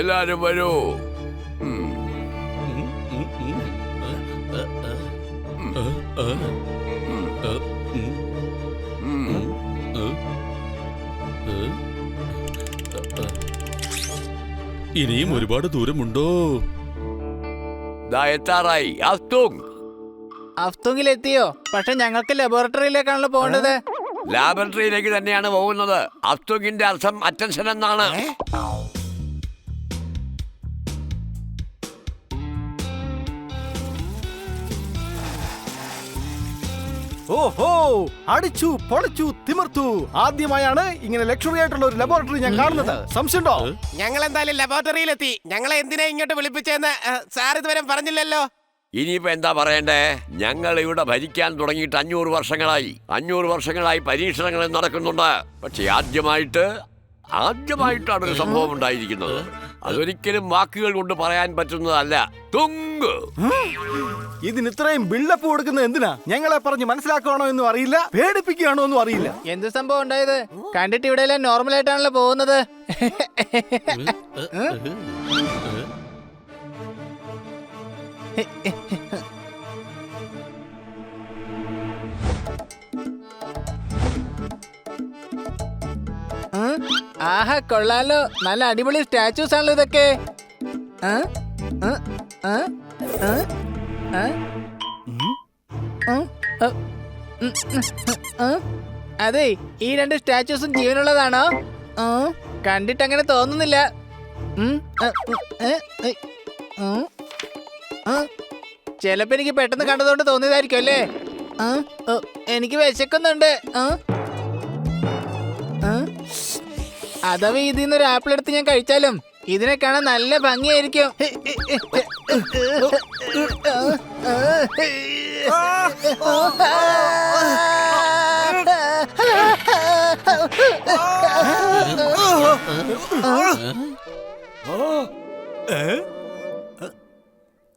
എല്ലാരും വരൂ. ഇനിയും ഒരുപാട് ദൂരമുണ്ടോ? എത്താറായി. അഫ്തുങ്ങിലെത്തിയോ? പക്ഷെ ഞങ്ങൾക്ക് ലബോറട്ടറിയിലേക്കാണല്ലോ പോകേണ്ടത്. ലാബറട്ടറിയിലേക്ക് തന്നെയാണ് പോകുന്നത്. അഫ്തുങ്ങിന്റെ അർത്ഥം അറ്റൻഷൻ എന്നാണ്. ഓഹോ, അടിച്ചു പൊളിച്ചു തിമിർത്തു. ആദ്യമായാണ് ഇങ്ങനെ ലക്ഷറി ആയിട്ടുള്ള ഒരു ലബോറട്ടറി ഞാൻ കാണുന്നത്. സംശയമുണ്ടോ? ഞങ്ങൾ എന്തായാലും ലബോറട്ടറിയിലെത്തി. ഞങ്ങളെ എന്തിനാ ഇങ്ങോട്ട് വിളിപ്പിച്ചെന്ന് സാർ ഇതുവരെ പറഞ്ഞില്ലല്ലോ. ഇനിയിപ്പോ എന്താ പറയണ്ടേ? ഞങ്ങൾ ഇവിടെ ഭരിക്കാൻ തുടങ്ങിയിട്ട് 500 വർഷങ്ങളായി. 500 വർഷങ്ങളായി പരീക്ഷണങ്ങൾ നടക്കുന്നുണ്ട്. പക്ഷെ ആദ്യമായിട്ടാണ് ഒരു സംഭവം ഉണ്ടായിരിക്കുന്നത്. അതൊരിക്കലും വാക്കുകൾ കൊണ്ട് പറയാൻ പറ്റുന്നതല്ല. തുങ്ക് ഇതിന് ഇത്രയും ബിൽഡപ്പ് കൊടുക്കുന്നത് എന്തിനാ? ഞങ്ങളെ പറഞ്ഞ് മനസ്സിലാക്കുകയാണോ എന്നും അറിയില്ല, പേടിപ്പിക്കുകയാണോ എന്നും അറിയില്ല. എന്ത് സംഭവം ഉണ്ടായത്? കണ്ടിട്ട് ഇവിടെ എല്ലാം നോർമൽ ആയിട്ടാണല്ലോ പോകുന്നത്. ആഹാ, കൊള്ളാലോ. നല്ല അടിപൊളി സ്റ്റാച്യൂസ് ആണല്ലോ ഇതൊക്കെ. അതെ, ഈ 2 സ്റ്റാച്യൂസും ജീവനുള്ളതാണോ? കണ്ടിട്ട് അങ്ങനെ തോന്നുന്നില്ല. ചിലപ്പോ എനിക്ക് പെട്ടെന്ന് കണ്ടതുകൊണ്ട് തോന്നിയതായിരിക്കും അല്ലേ? എനിക്ക് വിശക്കുന്നുണ്ട്. അഥവാ ഇതിൽ നിന്നൊരു ആപ്പിൾ എടുത്ത് ഞാൻ കഴിച്ചാലും ഇതിനെ കാണാൻ നല്ല ഭംഗിയായിരിക്കും.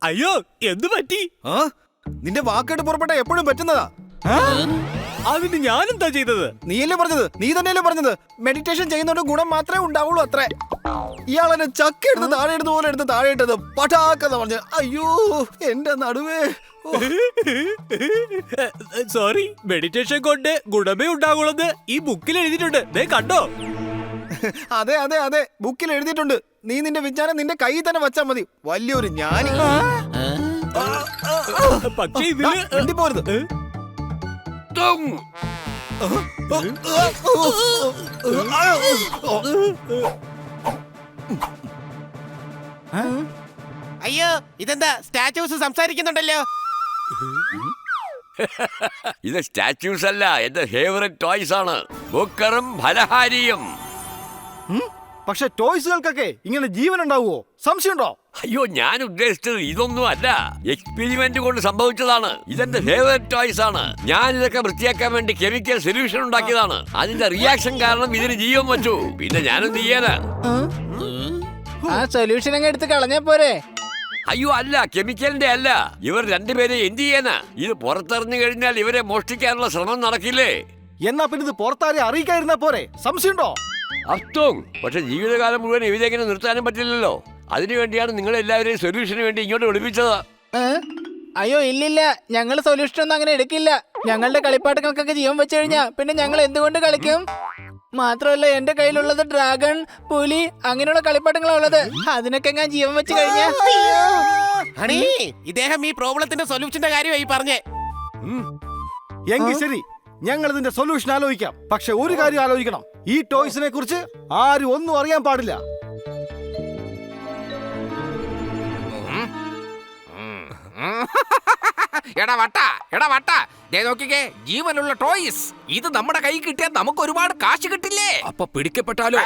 അയ്യോ, എന്ത് പറ്റി? നിന്റെ വാക്കേട്ട് പുറപ്പെട്ട എപ്പോഴും പറ്റുന്നതാ. അതിന് ഞാനെന്താ ചെയ്തത്? നീയല്ലേ പറഞ്ഞത്, നീ തന്നെയല്ലേ പറഞ്ഞത് മെഡിറ്റേഷൻ ചെയ്യുന്നോണ്ട് ഗുണം മാത്രമേ ഉണ്ടാവുള്ളൂ അത്രേ. ഇയാളെന്നെ ചക്ക എടുത്ത് താഴെ എടുത്ത് പോലെ എടുത്ത് താഴെ ഇട്ടത് പട്ടാക്കെന്ന് പറഞ്ഞു. അയ്യോ, എന്റെ നടുവേ. സോറി, മെഡിറ്റേഷൻ കൊണ്ട് ഗുണമേ ഉണ്ടാകുള്ളത് ഈ ബുക്കിൽ എഴുതിയിട്ടുണ്ട്. ദേ കണ്ടോ? അതെ അതെ അതെ, ബുക്കിൽ എഴുതിയിട്ടുണ്ട്. നീ നിന്റെ വിചാരം നിന്റെ കയ്യിൽ തന്നെ വെച്ചാ മതി. വലിയൊരു ജ്ഞാനി. പക്ഷേ ഇതില് പോരുത്. അയ്യോ, ഇതെന്താ സ്റ്റാച്യൂസ് സംസാരിക്കുന്നുണ്ടല്ലോ? ഇത് സ്റ്റാച്യൂസ് അല്ല, എന്റെ ഫേവറേറ്റ് ടോയ്സ് ആണ്. ബുക്കറും ഫലഹാരിയും. പക്ഷെ ടോയ്സുകൾക്കൊക്കെ ഇങ്ങനെ ജീവൻ ഉണ്ടാവുമോ? സംശയമുണ്ടോ? അയ്യോ, ഞാൻ ഉദ്ദേശിച്ചത് ഇതൊന്നും അല്ല. എക്സ്പെരിമെന്റ് കൊണ്ട് സംഭവിച്ചതാണ്. ഇതെന്റെ ഫേവറേറ്റ് ടോയ്സ് ആണ്. ഞാൻ ഇതൊക്കെ വൃത്തിയാക്കാൻ വേണ്ടി കെമിക്കൽ സൊല്യൂഷൻ ഉണ്ടാക്കിയതാണ്. അതിന്റെ റിയാക്ഷൻ കാരണം ഇതിന് ജീവൻ വച്ചു. പിന്നെ ഞാനെന്ത് ചെയ്യാനാ? ആ സൊല്യൂഷൻ അങ്ങ് എടുത്ത് കളഞ്ഞാ പോരെ? അയ്യോ അല്ല, കെമിക്കലിന്റെ അല്ല. ഇവർ രണ്ടുപേരെ എന്ത് ചെയ്യാനാ? ഇത് പുറത്തെറിഞ്ഞു കഴിഞ്ഞാൽ ഇവരെ മോഷ്ടിക്കാനുള്ള ശ്രമം നടക്കില്ലേ? എന്നാ പിന്നെ ഇത് പുറത്താരെ അറിയിക്കാതിരുന്നാ പോരെ? സംശയമുണ്ടോ? അർത്ഥം. പക്ഷെ ജീവിതകാലം മുഴുവൻ ഇവരെങ്ങനെ നിർത്താനും പറ്റില്ലല്ലോ. അതിനുവേണ്ടിയാണ് നിങ്ങൾ എല്ലാവരെയും സൊല്യൂഷന് വേണ്ടി ഇങ്ങോട്ട് വിളിപ്പിച്ചത്. അയ്യോ ഇല്ലില്ല, ഞങ്ങൾ സൊല്യൂഷൻ ഒന്നും അങ്ങനെ എടുക്കില്ല. ഞങ്ങളുടെ കളിപ്പാട്ടങ്ങൾക്കൊക്കെ ജീവൻ വെച്ചു കഴിഞ്ഞാ പിന്നെ ഞങ്ങൾ എന്തുകൊണ്ട് കളിക്കും? മാത്രമല്ല, എന്റെ കയ്യിലുള്ളത് ഡ്രാഗൺ, പുലി, അങ്ങനെയുള്ള കളിപ്പാട്ടങ്ങളാ ഉള്ളത്. അതിനൊക്കെ ഞാൻ ജീവൻ വെച്ച് കഴിഞ്ഞാ ഇദ്ദേഹം ഈ പ്രോബ്ലത്തിന്റെ സൊല്യൂഷന്റെ കാര്യമായി പറഞ്ഞേ. എങ്കിൽ ശരി, ഞങ്ങൾ ഇതിന്റെ സൊല്യൂഷൻ ആലോചിക്കാം. പക്ഷെ ഒരു കാര്യം ആലോചിക്കണം, ഈ ടോയ്സിനെ കുറിച്ച് ആരും ഒന്നും അറിയാൻ പാടില്ല. എടാ വട്ട, ദേ നോക്കിക്കേ, ജീവനുള്ള ടോയ്സ്. ഇത് നമ്മുടെ കൈ കിട്ടിയാൽ നമുക്ക് ഒരുപാട് കാശ് കിട്ടില്ലേ? അപ്പൊ പിടിക്കപ്പെട്ടാലോ?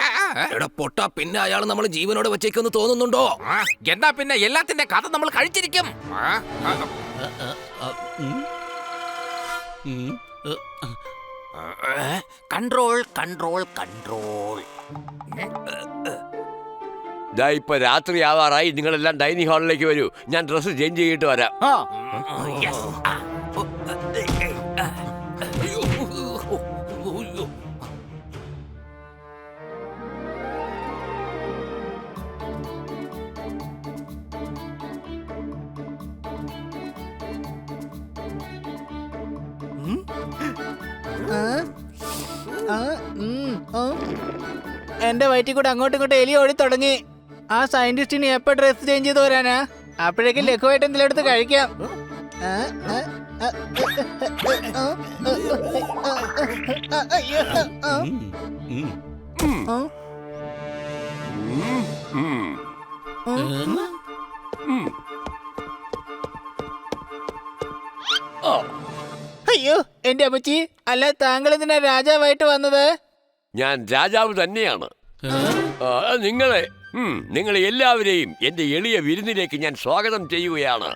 എടാ പൊട്ട, പിന്നെ അയാൾ നമ്മൾ ജീവനോട് വെച്ചേക്കെന്ന് തോന്നുന്നുണ്ടോ? എന്നാ പിന്നെ എല്ലാത്തിന്റെ കഥ നമ്മൾ കഴിച്ചിരിക്കും. Control control control. ദാ ഇപ്പൊ രാത്രി ആവാറായി. നിങ്ങളെല്ലാം ഡൈനിങ് ഹാളിലേക്ക് വരൂ. ഞാൻ ഡ്രസ്സ് ചേഞ്ച് ചെയ്തിട്ട് വരാം. എന്റെ വയറ്റിൽ കൂടെ അങ്ങോട്ടും ഇങ്ങോട്ടും എലി ഓടി തുടങ്ങി. ആ സയന്റിസ്റ്റിന് എപ്പോ ഡ്രസ് ചേഞ്ച് ചെയ്ത് വരാനാ? അപ്പോഴേക്കും ലഘുവായിട്ട് എന്തെങ്കിലും എടുത്ത് കഴിക്കാം. അയ്യോ എന്റെ അമ്മച്ചി, അല്ല താങ്കൾ എന്തിനാ രാജാവായിട്ട് വന്നത്? ഞാൻ രാജാവ് തന്നെയാണ്. നിങ്ങളെ എല്ലാവരെയും എന്റെ എളിയ വിരുന്നിലേക്ക് ഞാൻ സ്വാഗതം ചെയ്യുകയാണ്.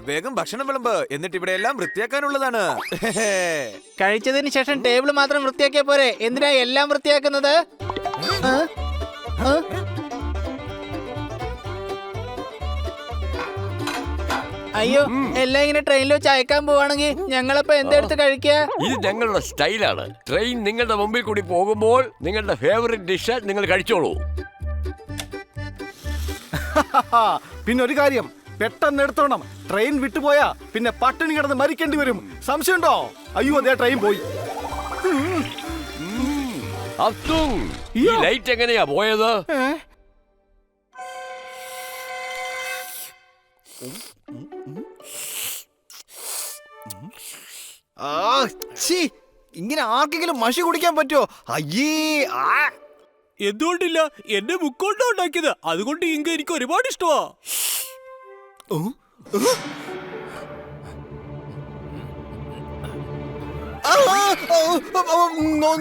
വേഗം ഭക്ഷണം വിളമ്പ്, എന്നിട്ട് ഇവിടെ എല്ലാം വൃത്തിയാക്കാനുള്ളതാണ്. കഴിച്ചതിന് ശേഷം ടേബിൾ മാത്രം വൃത്തിയാക്കിയ പോരെ, എന്തിനാ എല്ലാം വൃത്തിയാക്കുന്നത്? അയ്യോ, എല്ലാം ഇങ്ങനെ ട്രെയിനിൽ വെച്ച് അയക്കാൻ പോവാണെങ്കിൽ ഞങ്ങളപ്പോ എന്തെടുത്ത് കഴിക്കുക? ഇത് ഞങ്ങളുടെ സ്റ്റൈലാണ്. ട്രെയിൻ നിങ്ങളുടെ മുമ്പിൽ കൂടി പോകുമ്പോൾ നിങ്ങളുടെ ഫേവറേറ്റ് ഡിഷ് നിങ്ങൾ കഴിച്ചോളൂ. പിന്നെ ഒരു കാര്യം പെട്ടെന്ന് എടുത്തോണം. ട്രെയിൻ വിട്ടുപോയാ പിന്നെ പട്ടിണി കിടന്ന് മരിക്കേണ്ടി വരും. സംശയമുണ്ടോ? അയ്യോ അതേ ട്രെയിൻ പോയി. ഈ ലൈറ്റ് എങ്ങനെയാ പോയത്? ഇങ്ങനെ ആർക്കെങ്കിലും മഷി കുടിക്കാൻ പറ്റുമോ? അയ്യേ. എന്തുകൊണ്ടില്ല, എന്റെ മുക്കൊണ്ടാ ഉണ്ടാക്കിയത്. അതുകൊണ്ട് ഇങ്ക എനിക്ക് ഒരുപാട് ഇഷ്ടമാ.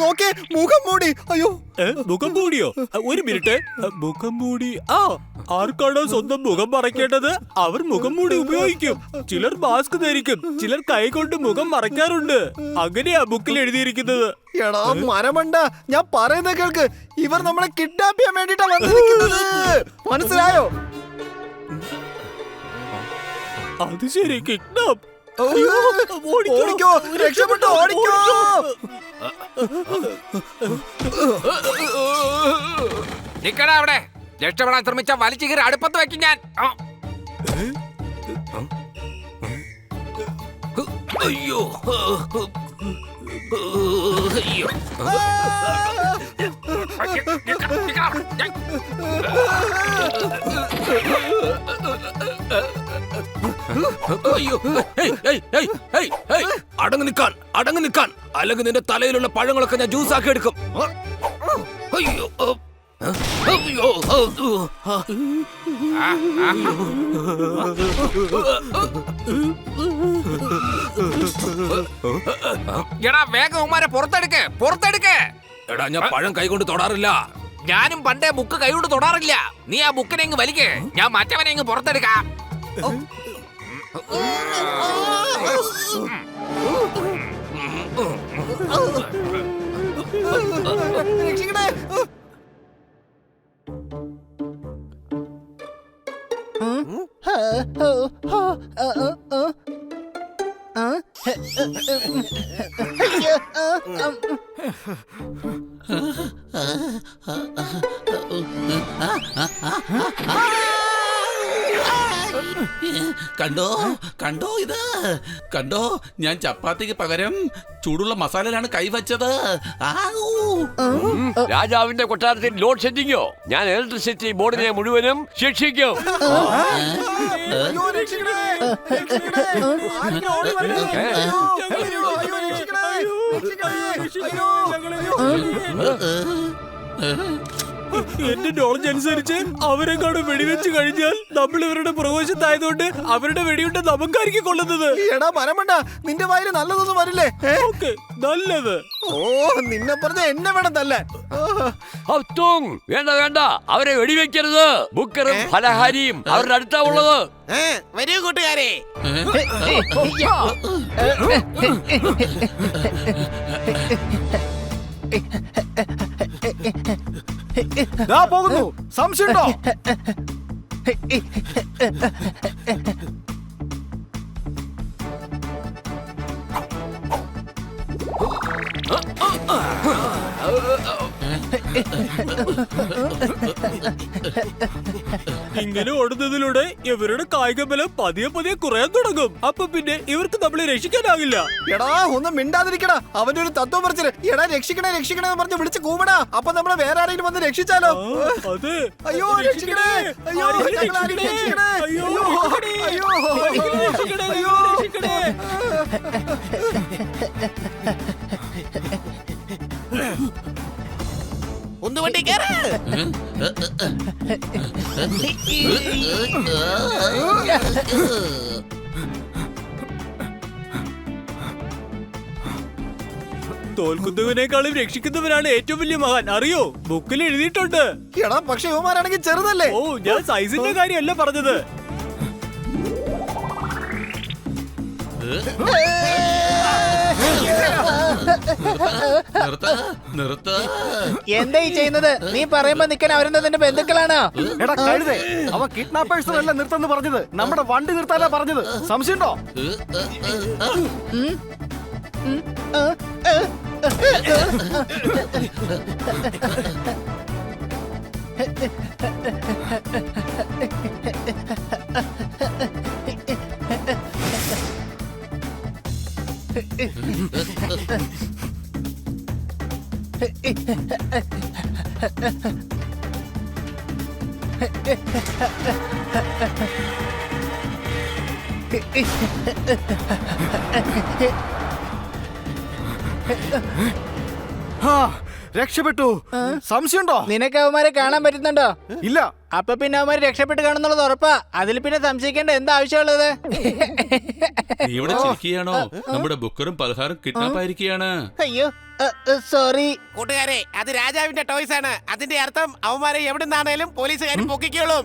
നോക്കേ, മുഖം മൂടി. അയ്യോ, മുഖം മൂടിയോ? ഒരു മിനിറ്റ്. മുഖം മൂടി. ആർക്കാണോ സ്വന്തം മുഖം മറയ്ക്കേണ്ടത് അവർ മുഖം മൂടി ഉപയോഗിക്കും. ചിലർ മാസ്ക് ധരിക്കും, ചിലർ കൈകൊണ്ട് മുഖം മറയ്ക്കാറുണ്ട്. അങ്ങനെയാ ബുക്കിൽ എഴുതിയിരിക്കുന്നത്. എടാ മരമണ്ട, ഞാൻ പറയുന്നത് കേൾക്ക്. ഇവർ നമ്മളെ കിഡ്നാപ്പ് ചെയ്യാൻ വേണ്ടിട്ടാ വന്നിരിക്കുന്നത്. മനസ്സിലായോ? അത് ശരി, കിഡ്നാപ്പ്. ഓടിക്കോ, രക്ഷപ്പെട്ടോ, ഓടിക്കോ. നിക്കടാ അവിടെ. രക്ഷപ്പെടാൻ ശ്രമിച്ച വലിച്ചു കീറി അടുപ്പത്ത് വെക്കും ഞാൻ. അയ്യോ അയ്യോ. അയ്യോ, അടങ്ങി നിൽക്കാൻ, അല്ലെങ്കിൽ നിന്റെ തലയിലുള്ള പഴങ്ങളൊക്കെ ഞാൻ ജ്യൂസാക്കി എടുക്കും. അയ്യോ അയ്യോ. എടാ വേഗം ഉമ്മാരെ പുറത്തെടുക്ക്, പുറത്തെടുക്ക്. എടാ ഞാൻ പഴം കൈകൊണ്ട് തൊടാറില്ല. ഞാനും പണ്ടേ ബുക്ക് കൈകൊണ്ട് തൊടാറില്ല. നീ ആ ബുക്കിനെ ഇങ്ങ് വലിക്ക്, ഞാൻ മറ്റവനെ ഇങ്ങ് പുറത്തെടുക്കാം. കണ്ടോ കണ്ടോ ഇത് കണ്ടോ, ഞാൻ ചപ്പാത്തിക്ക് പകരം ചൂടുള്ള മസാലയിലാണ് കൈവച്ചത്. രാജാവിന്റെ കൊട്ടാരത്തിൽ ലോഡ് ഷെഡിങ്ങോ? ഞാൻ ഇലക്ട്രിസിറ്റി ബോർഡിനെ മുഴുവനും ശിക്ഷിക്കും. എന്റെ നോളജ് അനുസരിച്ച് അവരെങ്ങാട് വെടിവെച്ച് കഴിഞ്ഞാൽ നമ്മൾ ഇവരുടെ പ്രവേശത്തായതുകൊണ്ട് അവരുടെ വെടിയുണ്ട നമുക്കായിരിക്കും കൊള്ളുന്നത്. എടാ മരമണ്ട, നിന്റെ വായിൽ നല്ലതൊന്നും വരില്ലേ? ഓക്കെ, നല്ലത്. ഓ, നിന്നെ പറഞ്ഞ എന്നെ വേണം തല്ലാൻ. ഹൗത്തോങ്, വേണ്ട വേണ്ട, അവരെ വെടിവെക്കരുത്. ബുക്കറും ഫലഹാരിയും അവരുടെ അടുത്താ ഉള്ളത്. വരൂ കൂട്ടുകാരെ. ദാ പോകുന്നു. സംശയമുണ്ടോ? ഇങ്ങനെ ഓടുന്നതിലൂടെ ഇവരുടെ കായിക ബലം പതിയെ പതിയെ കുറയാൻ തുടങ്ങും. അപ്പൊ പിന്നെ ഇവർക്ക് നമ്മളെ രക്ഷിക്കാനാകില്ല. എടാ ഒന്ന് മിണ്ടാതിരിക്കടാ. അവന്റെ ഒരു തത്വം പറിച്ചിട്ട് എടാ രക്ഷിക്കണേ രക്ഷിക്കണേ എന്ന് പറഞ്ഞ് വിളിച്ച് കൂവടാ. അപ്പൊ നമ്മളെ വേറെ ആരെങ്കിലും വന്ന് രക്ഷിച്ചാലോ? അതെ. അയ്യോ രക്ഷിക്കണേ, അയ്യോ ഞങ്ങളെ ആരെങ്കിലും രക്ഷിക്കണേ, അയ്യോ, അയ്യോ രക്ഷിക്കണേ, അയ്യോ രക്ഷിക്കണേ. ഒന്ന് വണ്ടി കേറ്. തോൽക്കുന്നവനേക്കാളും രക്ഷിക്കുന്നവനാണ് ഏറ്റവും വലിയ മഹാൻ, അറിയോ? ബുക്കിൽ എഴുതിയിട്ടുണ്ട്. എടാ പക്ഷെ ഇവന്മാരാണെങ്കിൽ ചെറുതല്ലേ. ഓ, ഞാൻ സൈസിന്റെ കാര്യമല്ല പറഞ്ഞത്. എന്താ ഈ ചെയ്യുന്നത്? നീ പറയുമ്പോ നിക്കാൻ അവരെന്താ നിന്റെ ബന്ധുക്കളാണോ? എടാ കഴുതേ, അവൻ കിഡ്നാപ്പേഴ്സിനല്ല നിർത്തന്ന് പറഞ്ഞത്, നമ്മുടെ വണ്ടി നിർത്താനാ പറഞ്ഞത്. സംശയമുണ്ടോ? രക്ഷപ്പെട്ടു. സംശയമുണ്ടോ? നിനക്ക് അവന്മാരെ കാണാൻ പറ്റുന്നുണ്ടോ? ഇല്ല. അപ്പൊ പിന്നെ അവന്മാര് രക്ഷപ്പെട്ട് കാണുന്നുള്ളത് ഉറപ്പാ. അതിൽ പിന്നെ സംശയിക്കേണ്ട എന്താ ആവശ്യമുള്ളത്? നീ ഇവിടെ ചിരിക്കുകയാണോ? നമ്മുടെ ബുക്കറും പലഹാരം കിഡ്നാപ്പ് ആയിരിക്കുകയാണ്. അയ്യോ സോറി. കൂട്ടുകാരെ, അത് രാജാവിന്റെ ടോയ്സ് ആണ്. അതിന്റെ അർത്ഥം അവന്മാരെ എവിടെ നിന്നാണേലും പോലീസുകാർ പൊക്കിക്കോളും.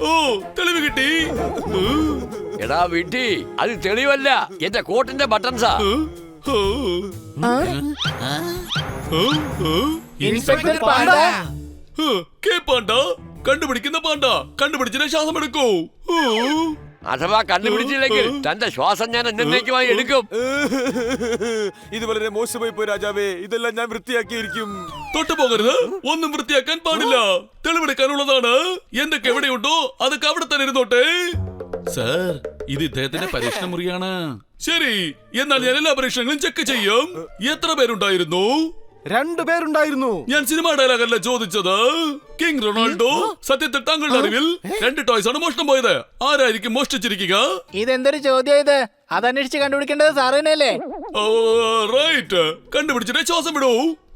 ഓ, തെളിവ് കിട്ടി. എടാ വീട്ടി, അത് തെളിവല്ല, എന്റെ കോട്ടിന്റെ ബട്ടൺസാ. ഇൻസ്പെക്ടർ പാണ്ട. കെ പാണ്ട, കണ്ടുപിടിക്കുന്ന പാണ്ട, കണ്ടുപിടിച്ചിട്ട് ശ്വാസം എടുക്കൂ. അഥവാ കണ്ടുപിടിച്ചില്ലെങ്കിൽ തന്റെ ശ്വാസം ഞാൻ എന്നേക്കുമായി എടുക്കും. ഇത് വളരെ മോശമായി പോയി രാജാവേ. ഇതെല്ലാം ഞാൻ വൃത്തിയാക്കിയിരിക്കും. തൊട്ടു പോകരുത്, ഒന്നും വൃത്തിയാക്കാൻ പാടില്ല. തെളിവെടുക്കാനുള്ളതാണ്. എന്തൊക്കെ എവിടെയുണ്ടോ അതൊക്കെ അവിടെ തന്നെ ഇരുന്നോട്ടെ. സർ, ഇത് ഇദ്ദേഹത്തിന്റെ പരീക്ഷണ മുറിയാണ്. ശരി, എന്നാൽ ഞാൻ എല്ലാ പരീക്ഷണങ്ങളും ചെക്ക് ചെയ്യും. എത്ര പേരുണ്ടായിരുന്നു? 2 പേരുണ്ടായിരുന്നു. ഞാൻ സിനിമ ഡയലോഗല്ല ചോദിച്ചത്. കിങ് റൊണാൾഡോ, സത്യത്തിൽ താങ്കളുടെ അറിവിൽ 2 ടോയ്സ് ആണ് മോഷണം പോയത്. ആരായിരിക്കും മോഷ്ടിച്ചിരിക്കുക? ഇതെന്തൊരു ചോദ്യം ഇത്? അതന്വേഷിച്ച് കണ്ടുപിടിക്കേണ്ടത് സാറിനല്ലേ? റൈറ്റ്, കണ്ടുപിടിച്ചിട്ട് ശ്വാസം വിടൂ.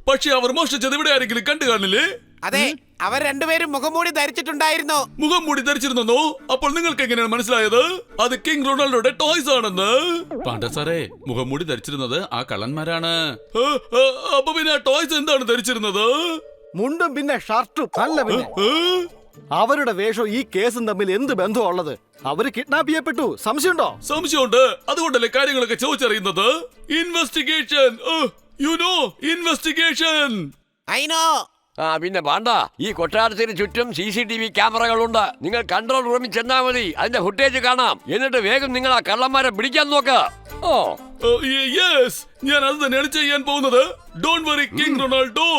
പക്ഷെ അവർ മോഷ്ടിച്ചത് ഇവിടെ ആരെങ്കിലും കണ്ടു കാണില്ലേ? അതെ, അവർ രണ്ടുപേരും മുഖംമൂടി ധരിച്ചിട്ടുണ്ടായിരുന്നു. മുഖം മൂടി ധരിച്ചിരുന്നോ? അപ്പോൾ നിങ്ങൾക്ക് എങ്ങനെയാണ് മനസ്സിലായത് അത് കിങ് റൊണാൾഡോയുടെ ടോയ്സ് ആണെന്ന്? പാണ്ഡ സാറേ, മുഖം മൂടി ധരിച്ചിരുന്നത് ആ കള്ളന്മാരാണ്. അപ്പൊ പിന്നെ ആ ടോയ്സ് എന്താണ് ധരിച്ചിരുന്നത്? മുണ്ടും പിന്നെ ഷർട്ടും. അല്ല പിന്നെ അവരുടെ വേഷം ഈ കേസും തമ്മിൽ എന്ത് ബന്ധമുള്ളത്? അവര് കിഡ്നാപ്പ് ചെയ്യപ്പെട്ടു. സംശയമുണ്ടോ? സംശയമുണ്ട്. അതുകൊണ്ടല്ലേ കാര്യങ്ങളൊക്കെ ചോദിച്ചറിയുന്നത്. Investigation, you know, investigation. I know. പിന്നെ പാണ്ട, ഈ കൊട്ടാരത്തിന് ചുറ്റും CCTV ക്യാമറകളുണ്ട്. നിങ്ങൾ കൺട്രോൾ റൂമിൽ ചെന്നാൽ മതി, അതിന്റെ ഫുട്ടേജ് കാണാം. എന്നിട്ട് വേഗം നിങ്ങൾ ആ കള്ളന്മാരെ പിടിക്കാൻ നോക്ക. യെസ്, ഞാൻ അത് തന്നെയാണ് ചെയ്യാൻ പോകുന്നത്. ഡോണ്ട് വറി കിങ് റൊണാൾഡോ,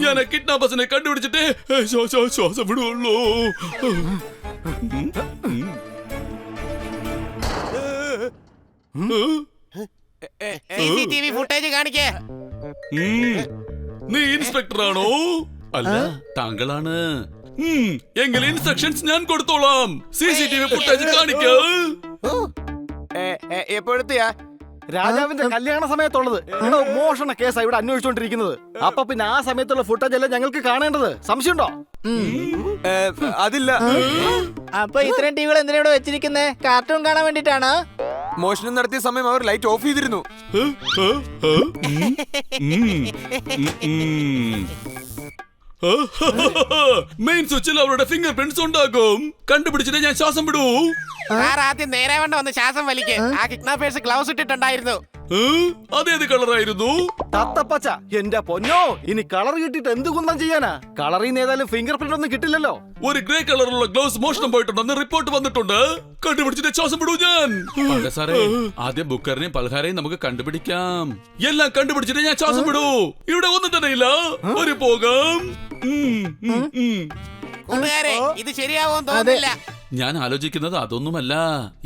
ഞാൻ ആ കിഡ്നാപ്പേഴ്സിനെ കണ്ടുപിടിച്ചിട്ട് ശ്വാസം വിടുള്ളൂ. CCTV ഫുട്ടേജ് കാണിക്കേ. നീ ഇൻസ്പെക്ടർ ആണോ? അല്ല താങ്കളാണ്. എങ്കിൽ ഇൻസ്ട്രക്ഷൻസ് ഞാൻ കൊടുത്തോളാം. CCTV ഫുട്ടേജ് കാണിക്കൂ. എപ്പോഴത്തെയാ രാജാവിന്റെ കല്യാണ സമയത്തുള്ളത്? എടോ, മോഷണ കേസാ ഇവിടെ അന്വേഷിച്ചോണ്ടിരിക്കുന്നത്. അപ്പൊ പിന്നെ ആ സമയത്തുള്ള ഫുട്ടേജ് അല്ലേ ഞങ്ങൾക്ക് കാണേണ്ടത്? സംശയമുണ്ടോ? അതില്ല. അപ്പൊ ഇത്രയും ടിവികൾ എന്തിനാ ഇവിടെ വെച്ചിരിക്കുന്നേ? കാർട്ടൂൺ കാണാൻ വേണ്ടിട്ടാണ്? മോഷണം നടത്തിയ സമയം അവർ ലൈറ്റ് ഓഫ് ചെയ്തിരുന്നു. മെയിൻ സ്വിച്ചിൽ അവരുടെ ഫിംഗർ പ്രിന്റ്സ് ഉണ്ടാകും. കണ്ടുപിടിച്ചിട്ട് ഞാൻ ശ്വാസം വിടൂ. സാർ ആദ്യം നേരെ വേണ്ട വന്ന് ശ്വാസം വലിക്ക്. ആ കിഡ്നാപ്പേഴ്സ് ഗ്ലൗസ് ഇട്ടിട്ടുണ്ടായിരുന്നു. അതേത് കളറായിരുന്നു? തത്തപ്പച്ച. എന്റെ പൊന്നോ, ഇനി കളർ കിട്ടിട്ട് എന്ത് കുന്തം ചെയ്യാനാ? കളറിൽ നിന്ന് ഏതായാലും ഫിംഗർ പ്രിന്റ് ഒന്നും കിട്ടില്ലല്ലോ. ഒരു ഗ്രേ കളറുള്ള ഗ്ലൗസ് മോഷണം പോയിട്ടുണ്ടെന്ന് റിപ്പോർട്ട് വന്നിട്ടുണ്ട്. കണ്ടുപിടിച്ചിട്ട് ശ്വാസം വിടൂ ഞാൻ. സാറേ, ആദ്യം ബുക്കറിനെയും പൽഹാരെയും നമുക്ക് കണ്ടുപിടിക്കാം. എല്ലാം കണ്ടുപിടിച്ചിട്ട് ഞാൻ ശ്വാസം വിടൂ. ഇവിടെ ഒന്നും തന്നെ ഇല്ല. ഒരു പോകാം. കൂട്ടുകാരെ, ഇത് ശരിയാവുമെന്ന് തോന്നുന്നില്ല. ഞാൻ ആലോചിക്കുന്നത് അതൊന്നുമല്ല.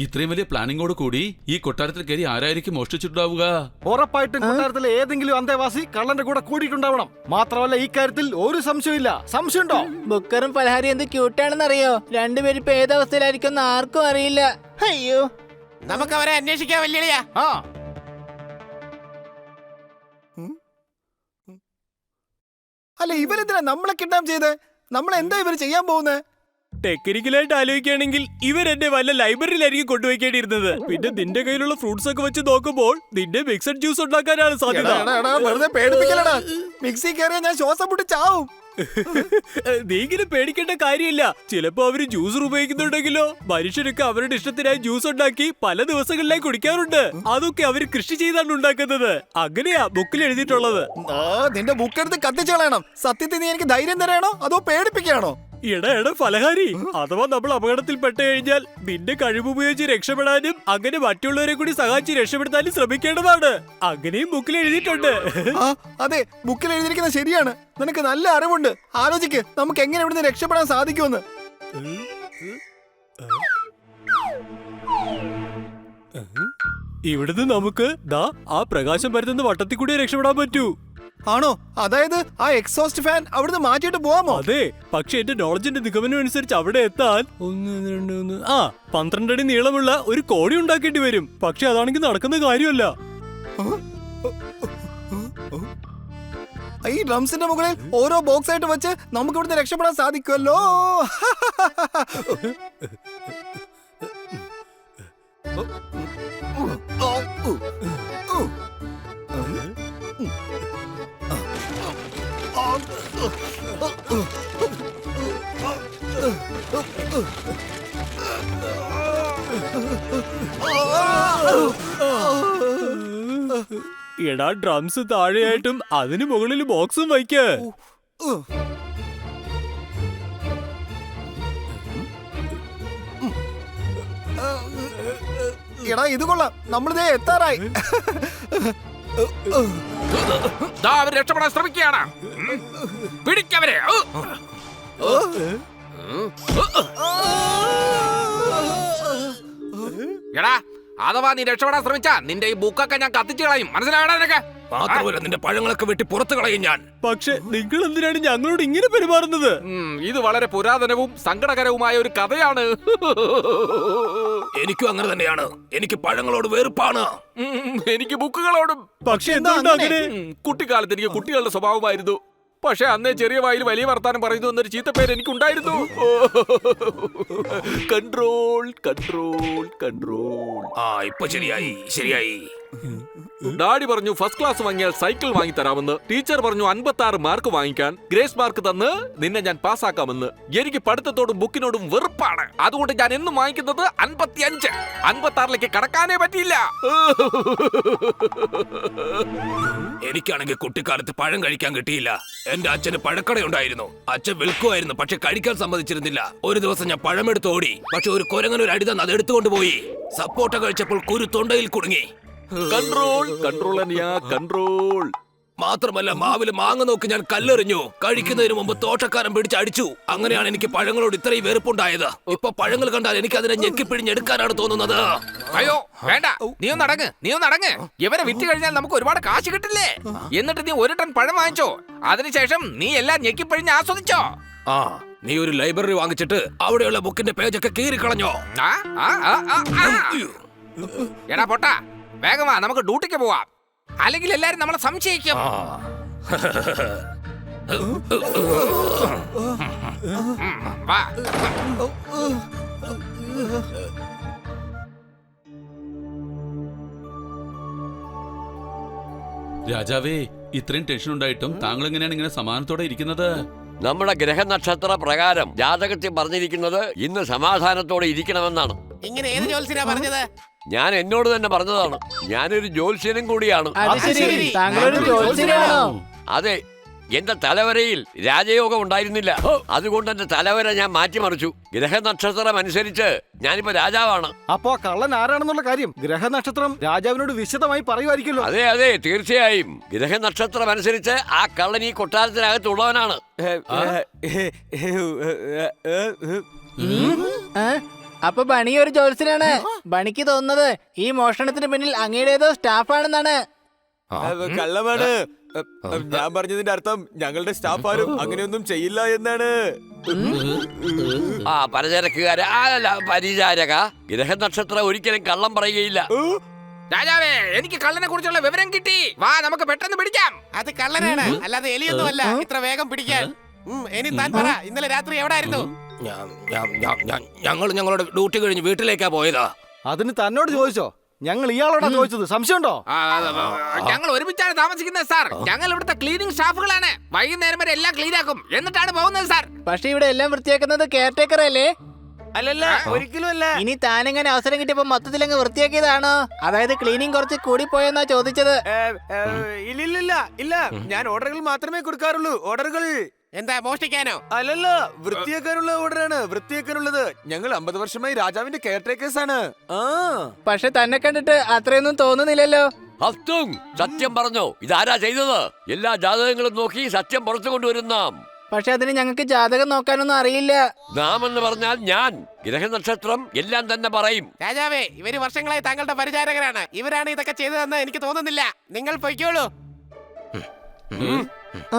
ഇത്രയും വലിയ പ്ലാനിങ്ങോട് കൂടി ഈ കൊട്ടാരത്തിൽ കയറി ആരായിരിക്കും മോഷ്ടിച്ചിട്ടുണ്ടാവുക? ഉറപ്പായിട്ടും കൊട്ടാരത്തിലെ ഏതെങ്കിലും അന്തേവാസി കള്ളന്റെ കൂടെ കൂടിയിട്ടുണ്ടാവണം. മാത്രമല്ല, ഈ കാര്യത്തിൽ ഒരു സംശയമില്ല. സംശയമുണ്ടോ? ബുക്കറും പലഹാരി എന്ത് ക്യൂട്ടാണെന്ന് അറിയോ? രണ്ടുപേരും ഇപ്പൊ ഏതവസ്ഥയിലായിരിക്കും ആർക്കും അറിയില്ല. അയ്യോ, നമുക്ക് അവരെ അന്വേഷിക്കാൻ വല്യളിയാ. ആ അല്ല, ഇവരെന്തിനാ നമ്മളെ കിഡ്നാപ്പ് ചെയ്ത്? നമ്മൾ എന്താ ഇവർ ചെയ്യാൻ പോകുന്നത്? ടെക്നിക്കലായിട്ട് ആലോചിക്കുകയാണെങ്കിൽ ഇവരെന്നെ വല്ല ലൈബ്രറിയിലായിരിക്കും കൊണ്ടുപോയിക്കേണ്ടിയിരുന്നത്. പിന്നെ നിന്റെ കയ്യിലുള്ള ഫ്രൂട്ട്സ് ഒക്കെ വെച്ച് നോക്കുമ്പോൾ നിന്റെ മിക്സഡ് ജ്യൂസ് ഉണ്ടാക്കാനാണ് സാധ്യത. വെറുതെ പേടിപ്പിക്കലടാ. മിക്സി കയറിയാ ഞാൻ ശ്വാസം മുട്ടി ചാവും. നീ ഇങ്ങനെ പേടിക്കേണ്ട കാര്യമില്ല. ചിലപ്പോ അവര് ജ്യൂസർ ഉപയോഗിക്കുന്നുണ്ടെങ്കിലോ? മനുഷ്യരൊക്കെ അവരുടെ ഇഷ്ടത്തിനായി ജ്യൂസ് ഉണ്ടാക്കി പല ദിവസങ്ങളിലായി കുടിക്കാറുണ്ട്. അതൊക്കെ അവര് കൃഷി ചെയ്താണ് ഉണ്ടാക്കുന്നത്. അങ്ങനെയാ ബുക്കിൽ എഴുതിയിട്ടുള്ളത്. നിന്റെ ബുക്ക് എടുത്ത് കത്തിച്ചു കളയണം. സത്യത്തിൽ നീ എനിക്ക് ധൈര്യം തരാണോ അതോ പേടിപ്പിക്കുകയാണോ? എടാ ഫലഹാരി, അഥവാ നമ്മൾ അപകടത്തിൽ പെട്ടു കഴിഞ്ഞാൽ നിന്റെ കഴിവുപയോഗിച്ച് രക്ഷപ്പെടാനും അങ്ങനെ മറ്റുള്ളവരെ കൂടി സഹായിച്ച് രക്ഷപ്പെടുത്താനും ശ്രമിക്കേണ്ടതാണ്. അങ്ങനെയും ബുക്കിൽ എഴുതിയിട്ടുണ്ട്. അതെ, ബുക്കിൽ എഴുതിയിരിക്കുന്നത് ശരിയാണ്. നിനക്ക് നല്ല അറിവുണ്ട്. ആലോചിക്ക്, നമുക്ക് എങ്ങനെ ഇവിടുന്ന് രക്ഷപ്പെടാൻ സാധിക്കുമെന്ന്. ഇവിടുന്ന് നമുക്ക് ദാ ആ പ്രകാശം പരത്തുന്ന വട്ടത്തിൽ കൂടി രക്ഷപ്പെടാൻ പറ്റൂ. ആണോ? അതായത് ആ എക്സോസ്റ്റ് ഫാൻ അവിടുന്ന് മാറ്റിയിട്ട് പോവാമോ? അതെ, പക്ഷെ എന്റെ നോളജിന്റെ നിഗമനം അനുസരിച്ച് അവിടെ എത്താൻ 12 അടി നീളമുള്ള ഒരു കോടി ഉണ്ടാക്കേണ്ടി വരും. പക്ഷെ അതാണെങ്കിൽ നടക്കുന്ന കാര്യമല്ല. ഈ ഡ്രംസിന്റെ മുകളിൽ ഓരോ ബോക്സ് ആയിട്ട് വെച്ച് നമുക്ക് ഇവിടുന്ന് രക്ഷപ്പെടാൻ സാധിക്കുമല്ലോ. എടാ, ഡ്രംസ് താഴെയായിട്ടും അതിന് മുകളിൽ ബോക്സും വയ്ക്ക. എടാ, ഇത് കൊള്ളാം. നമ്മളിതേ എത്താറായി. അവർ രക്ഷപ്പെടാൻ ശ്രമിക്കുകയാണ്. പിടിക്കവരെ. എടാ, അഥവാ നീ രക്ഷപ്പെടാൻ ശ്രമിച്ചാ നിന്റെ ഈ ബുക്കൊക്കെ ഞാൻ കത്തിച്ചു കളയും. മനസ്സിലായടാ നിനക്ക്? മാത്രമല്ല നിന്റെ പഴങ്ങളൊക്കെ വെട്ടി പുറത്തു കളയും ഞാൻ. പക്ഷെ നിങ്ങൾ എന്തിനാണ് ഞങ്ങളോട് ഇങ്ങനെ പെരുമാറുന്നത്? ഇത് വളരെ പുരാതനവും സങ്കടകരവുമായ ഒരു കഥയാണ്. എനിക്കും അങ്ങനെ തന്നെയാണ്. എനിക്ക് പഴങ്ങളോട് വെറുപ്പാണ്. എനിക്ക് ബുക്കുകളോടും. പക്ഷെ എന്തുകൊണ്ട് അങ്ങനെ? കുട്ടിക്കാലത്ത് എനിക്ക് കുട്ടികളുടെ സ്വഭാവമായിരുന്നു. പക്ഷെ അന്നേ ചെറിയ വായിൽ വലിയ വർത്താനം പറയുന്നു എന്നൊരു ചീത്തപ്പേര് എനിക്കുണ്ടായിരുന്നു. Control control control. ഇപ്പൊ ശരിയായി ശരിയായി. ഡാഡി പറഞ്ഞു ഫസ്റ്റ് ക്ലാസ് വാങ്ങിയാൽ സൈക്കിൾ വാങ്ങി തരാമെന്ന്. ടീച്ചർ പറഞ്ഞു 56 മാർക്ക് വാങ്ങിക്കാൻ. ഗ്രേസ് മാർക്ക് തന്ന് നിന്നെ ഞാൻ പാസ്സാക്കാമെന്ന്. എനിക്ക് പഠിത്തത്തോടും ബുക്കിനോടും വെറുപ്പാണ്. അതുകൊണ്ട് ഞാൻ എന്നും വാങ്ങിക്കുന്നത് 55. 56ലേക്ക് കടക്കാനേ പറ്റിയില്ല. എനിക്കാണെങ്കിൽ കുട്ടിക്കാലത്ത് പഴം കഴിക്കാൻ കിട്ടിയില്ല. എന്റെ അച്ഛന് പഴക്കടയുണ്ടായിരുന്നു. അച്ഛൻ വിൽക്കുമായിരുന്നു, പക്ഷെ കഴിക്കാൻ സമ്മതിച്ചിരുന്നില്ല. ഒരു ദിവസം ഞാൻ പഴമെടുത്ത് ഓടി. പക്ഷെ ഒരു കുരങ്ങനൊരു അടി തന്ന് അത് എടുത്തുകൊണ്ട് പോയി. സപ്പോർട്ട കഴിച്ചപ്പോൾ കുരു തൊണ്ടയിൽ കുടുങ്ങി. Control control control. മാത്രമല്ല മാവില് മാങ്ങ നോക്കി ഞാൻ കല്ലെറിഞ്ഞു. കഴിക്കുന്നതിന് മുമ്പ് തോട്ടക്കാരൻ പിടിച്ച് അടിച്ചു. അങ്ങനെയാണ് എനിക്ക് പഴങ്ങളോട് ഇത്രയും വെറുപ്പുണ്ടായത്. ഇപ്പൊ പഴങ്ങൾ കണ്ടാൽ എനിക്ക് അതിനെ ഞെക്കിപ്പിഴിഞ്ഞെടുക്കാനാണ് തോന്നുന്നത്. അയ്യോ വേണ്ട, നീ ഒന്ന് അടങ്ങ്. ഇവരെ വിറ്റ് കഴിഞ്ഞാൽ നമുക്ക് ഒരുപാട് കാശ് കിട്ടില്ലേ? എന്നിട്ട് നീ 1 ടൺ പഴം വാങ്ങിച്ചോ, അതിനുശേഷം നീ എല്ലാം ഞെക്കിപ്പിഴിഞ്ഞ് ആസ്വദിച്ചോ. ആ, നീ ഒരു ലൈബ്രറി വാങ്ങിച്ചിട്ട് അവിടെയുള്ള ബുക്കിന്റെ പേജൊക്കെ കീറിക്കളഞ്ഞോ? ആ, ആ, ആ, ആ, ആ. എടാ പൊട്ട, വേഗം വാ, നമുക്ക് ഡ്യൂട്ടിക്ക് പോവാം. അല്ലെങ്കിൽ എല്ലാരും നമ്മളെ സംശയിക്കും. വാ. രാജാവേ, ഇത്രയും ടെൻഷൻ ഉണ്ടായിട്ടും താങ്കൾ എങ്ങനെയാണ് ഇങ്ങനെ സമാധാനത്തോടെ ഇരിക്കുന്നത്? നമ്മുടെ ഗ്രഹനക്ഷത്ര പ്രകാരം ജാതകത്തിൽ പറഞ്ഞിരിക്കുന്നത് ഇന്ന് സമാധാനത്തോടെ ഇരിക്കണമെന്നാണ്. ഇങ്ങനെ ഏത് ജോത്സ്യനാ പറഞ്ഞത്? ഞാൻ എന്നോട് തന്നെ പറഞ്ഞതാണ്. ഞാനൊരു ജ്യോത്സ്യനും കൂടിയാണ്. അത് ശരി, താങ്കളൊരു ജ്യോത്സ്യനാണോ? അതെ, എന്റെ തലവരയിൽ രാജയോഗം ഉണ്ടായിരുന്നില്ല. അതുകൊണ്ട് എന്റെ തലവര ഞാൻ മാറ്റിമറിച്ചു. ഗ്രഹനക്ഷത്രം അനുസരിച്ച് ഞാനിപ്പോ രാജാവാണ്. അപ്പോ കള്ളൻ ആരാണെന്നുള്ള കാര്യം ഗ്രഹനക്ഷത്രം രാജാവിനോട് വിശദമായി പറയുമായിരിക്കുമല്ലോ. അതെ അതെ, തീർച്ചയായും. ഗ്രഹനക്ഷത്രം അനുസരിച്ച് ആ കള്ളൻ ഈ കൊട്ടാരത്തിനകത്തുള്ളവനാണ്. അപ്പൊ ബണി ഒരു ജ്യോത്സ്യനാണ്. ബണിക്ക് തോന്നുന്നത് ഈ മോഷണത്തിന് പിന്നിൽ അങ്ങയുടേതോ സ്റ്റാഫാണെന്നാണ്. കള്ളമാണ്. ഞാൻ പറഞ്ഞതിന്റെ അർത്ഥം ഞങ്ങളുടെ സ്റ്റാഫ് ആരും അങ്ങനെയൊന്നും ചെയ്യില്ല എന്നാണ്. ആ പലചരക്കുകാര പരിചാരക, ഗ്രഹനക്ഷത്രം ഒരിക്കലും കള്ളം പറയുകയില്ല. രാജാവേ, എനിക്ക് കള്ളനെ കുറിച്ചുള്ള വിവരം കിട്ടി. വാ, നമുക്ക് പെട്ടെന്ന് പിടിക്കാം. അത് കള്ളനാണ്, അല്ലാതെ എലിയൊന്നുമല്ല ഇത്ര വേഗം പിടിക്കാൻ. ഇനി താൻ പറ, ഇന്നലെ രാത്രി എവിടായിരുന്നു? ഞങ്ങൾ ഞങ്ങളുടെ ഡ്യൂട്ടി കഴിഞ്ഞ് വീട്ടിലേക്കാ പോയതാ. അതിന് തന്നോട് ചോദിച്ചോ? ഞങ്ങൾ ഇയാളോടാ ചോദിച്ചത്. സംശയമുണ്ടോ? ഞങ്ങൾ ഒരുമിച്ചാണ് താമസിക്കുന്നത് സാർ. ഞങ്ങൾ ഇവിടുത്തെ ക്ലീനിങ് സ്റ്റാഫുകളാണ്. വൈകുന്നേരം വരെ എല്ലാം ക്ലീൻ ആക്കും, എന്നിട്ടാണ് പോകുന്നത് സാർ. പക്ഷെ ഇവിടെ എല്ലാം വൃത്തിയാക്കുന്നത് കെയർടേക്കർ അല്ലേ? അല്ലല്ല, ഒരിക്കലും അല്ല. ഇനി താനെങ്ങനെ അവസരം കിട്ടിയപ്പോ മൊത്തത്തിൽ അങ്ങ് വൃത്തിയാക്കിയതാണോ? അതായത് ക്ലീനിങ് കുറച്ച് കൂടി പോയെന്നാ ചോദിച്ചത്. ഇല്ല, ഞാൻ ഓർഡറുകൾ മാത്രമേ കൊടുക്കാറുള്ളൂ. ഓർഡറുകൾ എന്താ, മോഷ്ടിക്കാനോ? അല്ലല്ല, വൃത്തിയാക്കാനുള്ള ഓർഡറാണ്. വൃത്തിയാക്കാനുള്ളത്. ഞങ്ങൾ 50 വർഷമായി രാജാവിന്റെ കെയർടേക്കേഴ്സ് ആണ്. പക്ഷെ തന്നെ കണ്ടിട്ട് അത്രയൊന്നും തോന്നുന്നില്ലല്ലോ. ഹസ്തും സത്യം പറഞ്ഞോ, ഇതാരാ ചെയ്തത്? എല്ലാ ജാതകങ്ങളും നോക്കി സത്യം പുറത്തു കൊണ്ടുവരുന്ന. പക്ഷെ അതിന് ഞങ്ങൾക്ക് ജാതകം നോക്കാനൊന്നും അറിയില്ല. നാം എന്ന് പറഞ്ഞാൽ ഞാൻ. ഗ്രഹനക്ഷത്രം എല്ലാം തന്നെ പറയും. രാജാവേ, ഇവര് വർഷങ്ങളായി താങ്കളുടെ പരിചാരകരാണ്. ഇവരാണ് ഇതൊക്കെ ചെയ്തതെന്ന് എനിക്ക് തോന്നുന്നില്ല. നിങ്ങൾ പൊയ്ക്കോളൂ.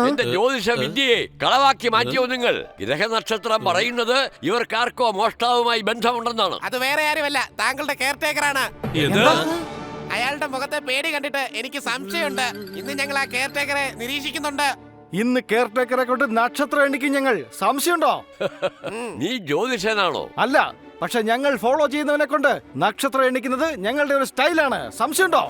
എന്റെ ജ്യോതിഷ വിദ്യയെ കളവാക്കി മാറ്റിയോ നിങ്ങൾ? ഗ്രഹനക്ഷത്രം പറയുന്നത് ഇവർക്കാർക്കോ മോഷ്ടാവുമായി ബന്ധമുണ്ടെന്നാണ്. അത് വേറെ ആരുമല്ല, താങ്കളുടെ കെയർടേക്കറാണ്. അയാളുടെ മുഖത്തെ പേടി കണ്ടിട്ട് എനിക്ക് സംശയമുണ്ട്. ഇന്ന് ഞങ്ങൾ ആ കെയർടേക്കറെ നിരീക്ഷിക്കുന്നുണ്ട്. ഇന്ന് കെയർടേക്കറെ കൊണ്ട് നക്ഷത്രം എണ്ണിക്കും ഞങ്ങൾ. സംശയമുണ്ടോ? നീ ജ്യോതിഷനാണോ? അല്ല, പക്ഷെ ഞങ്ങൾ ഫോളോ ചെയ്യുന്നവനെ കൊണ്ട് നക്ഷത്രം എണ്ണിക്കുന്നത് ഞങ്ങളുടെ ഒരു സ്റ്റൈലാണ്. സംശയമുണ്ടോ?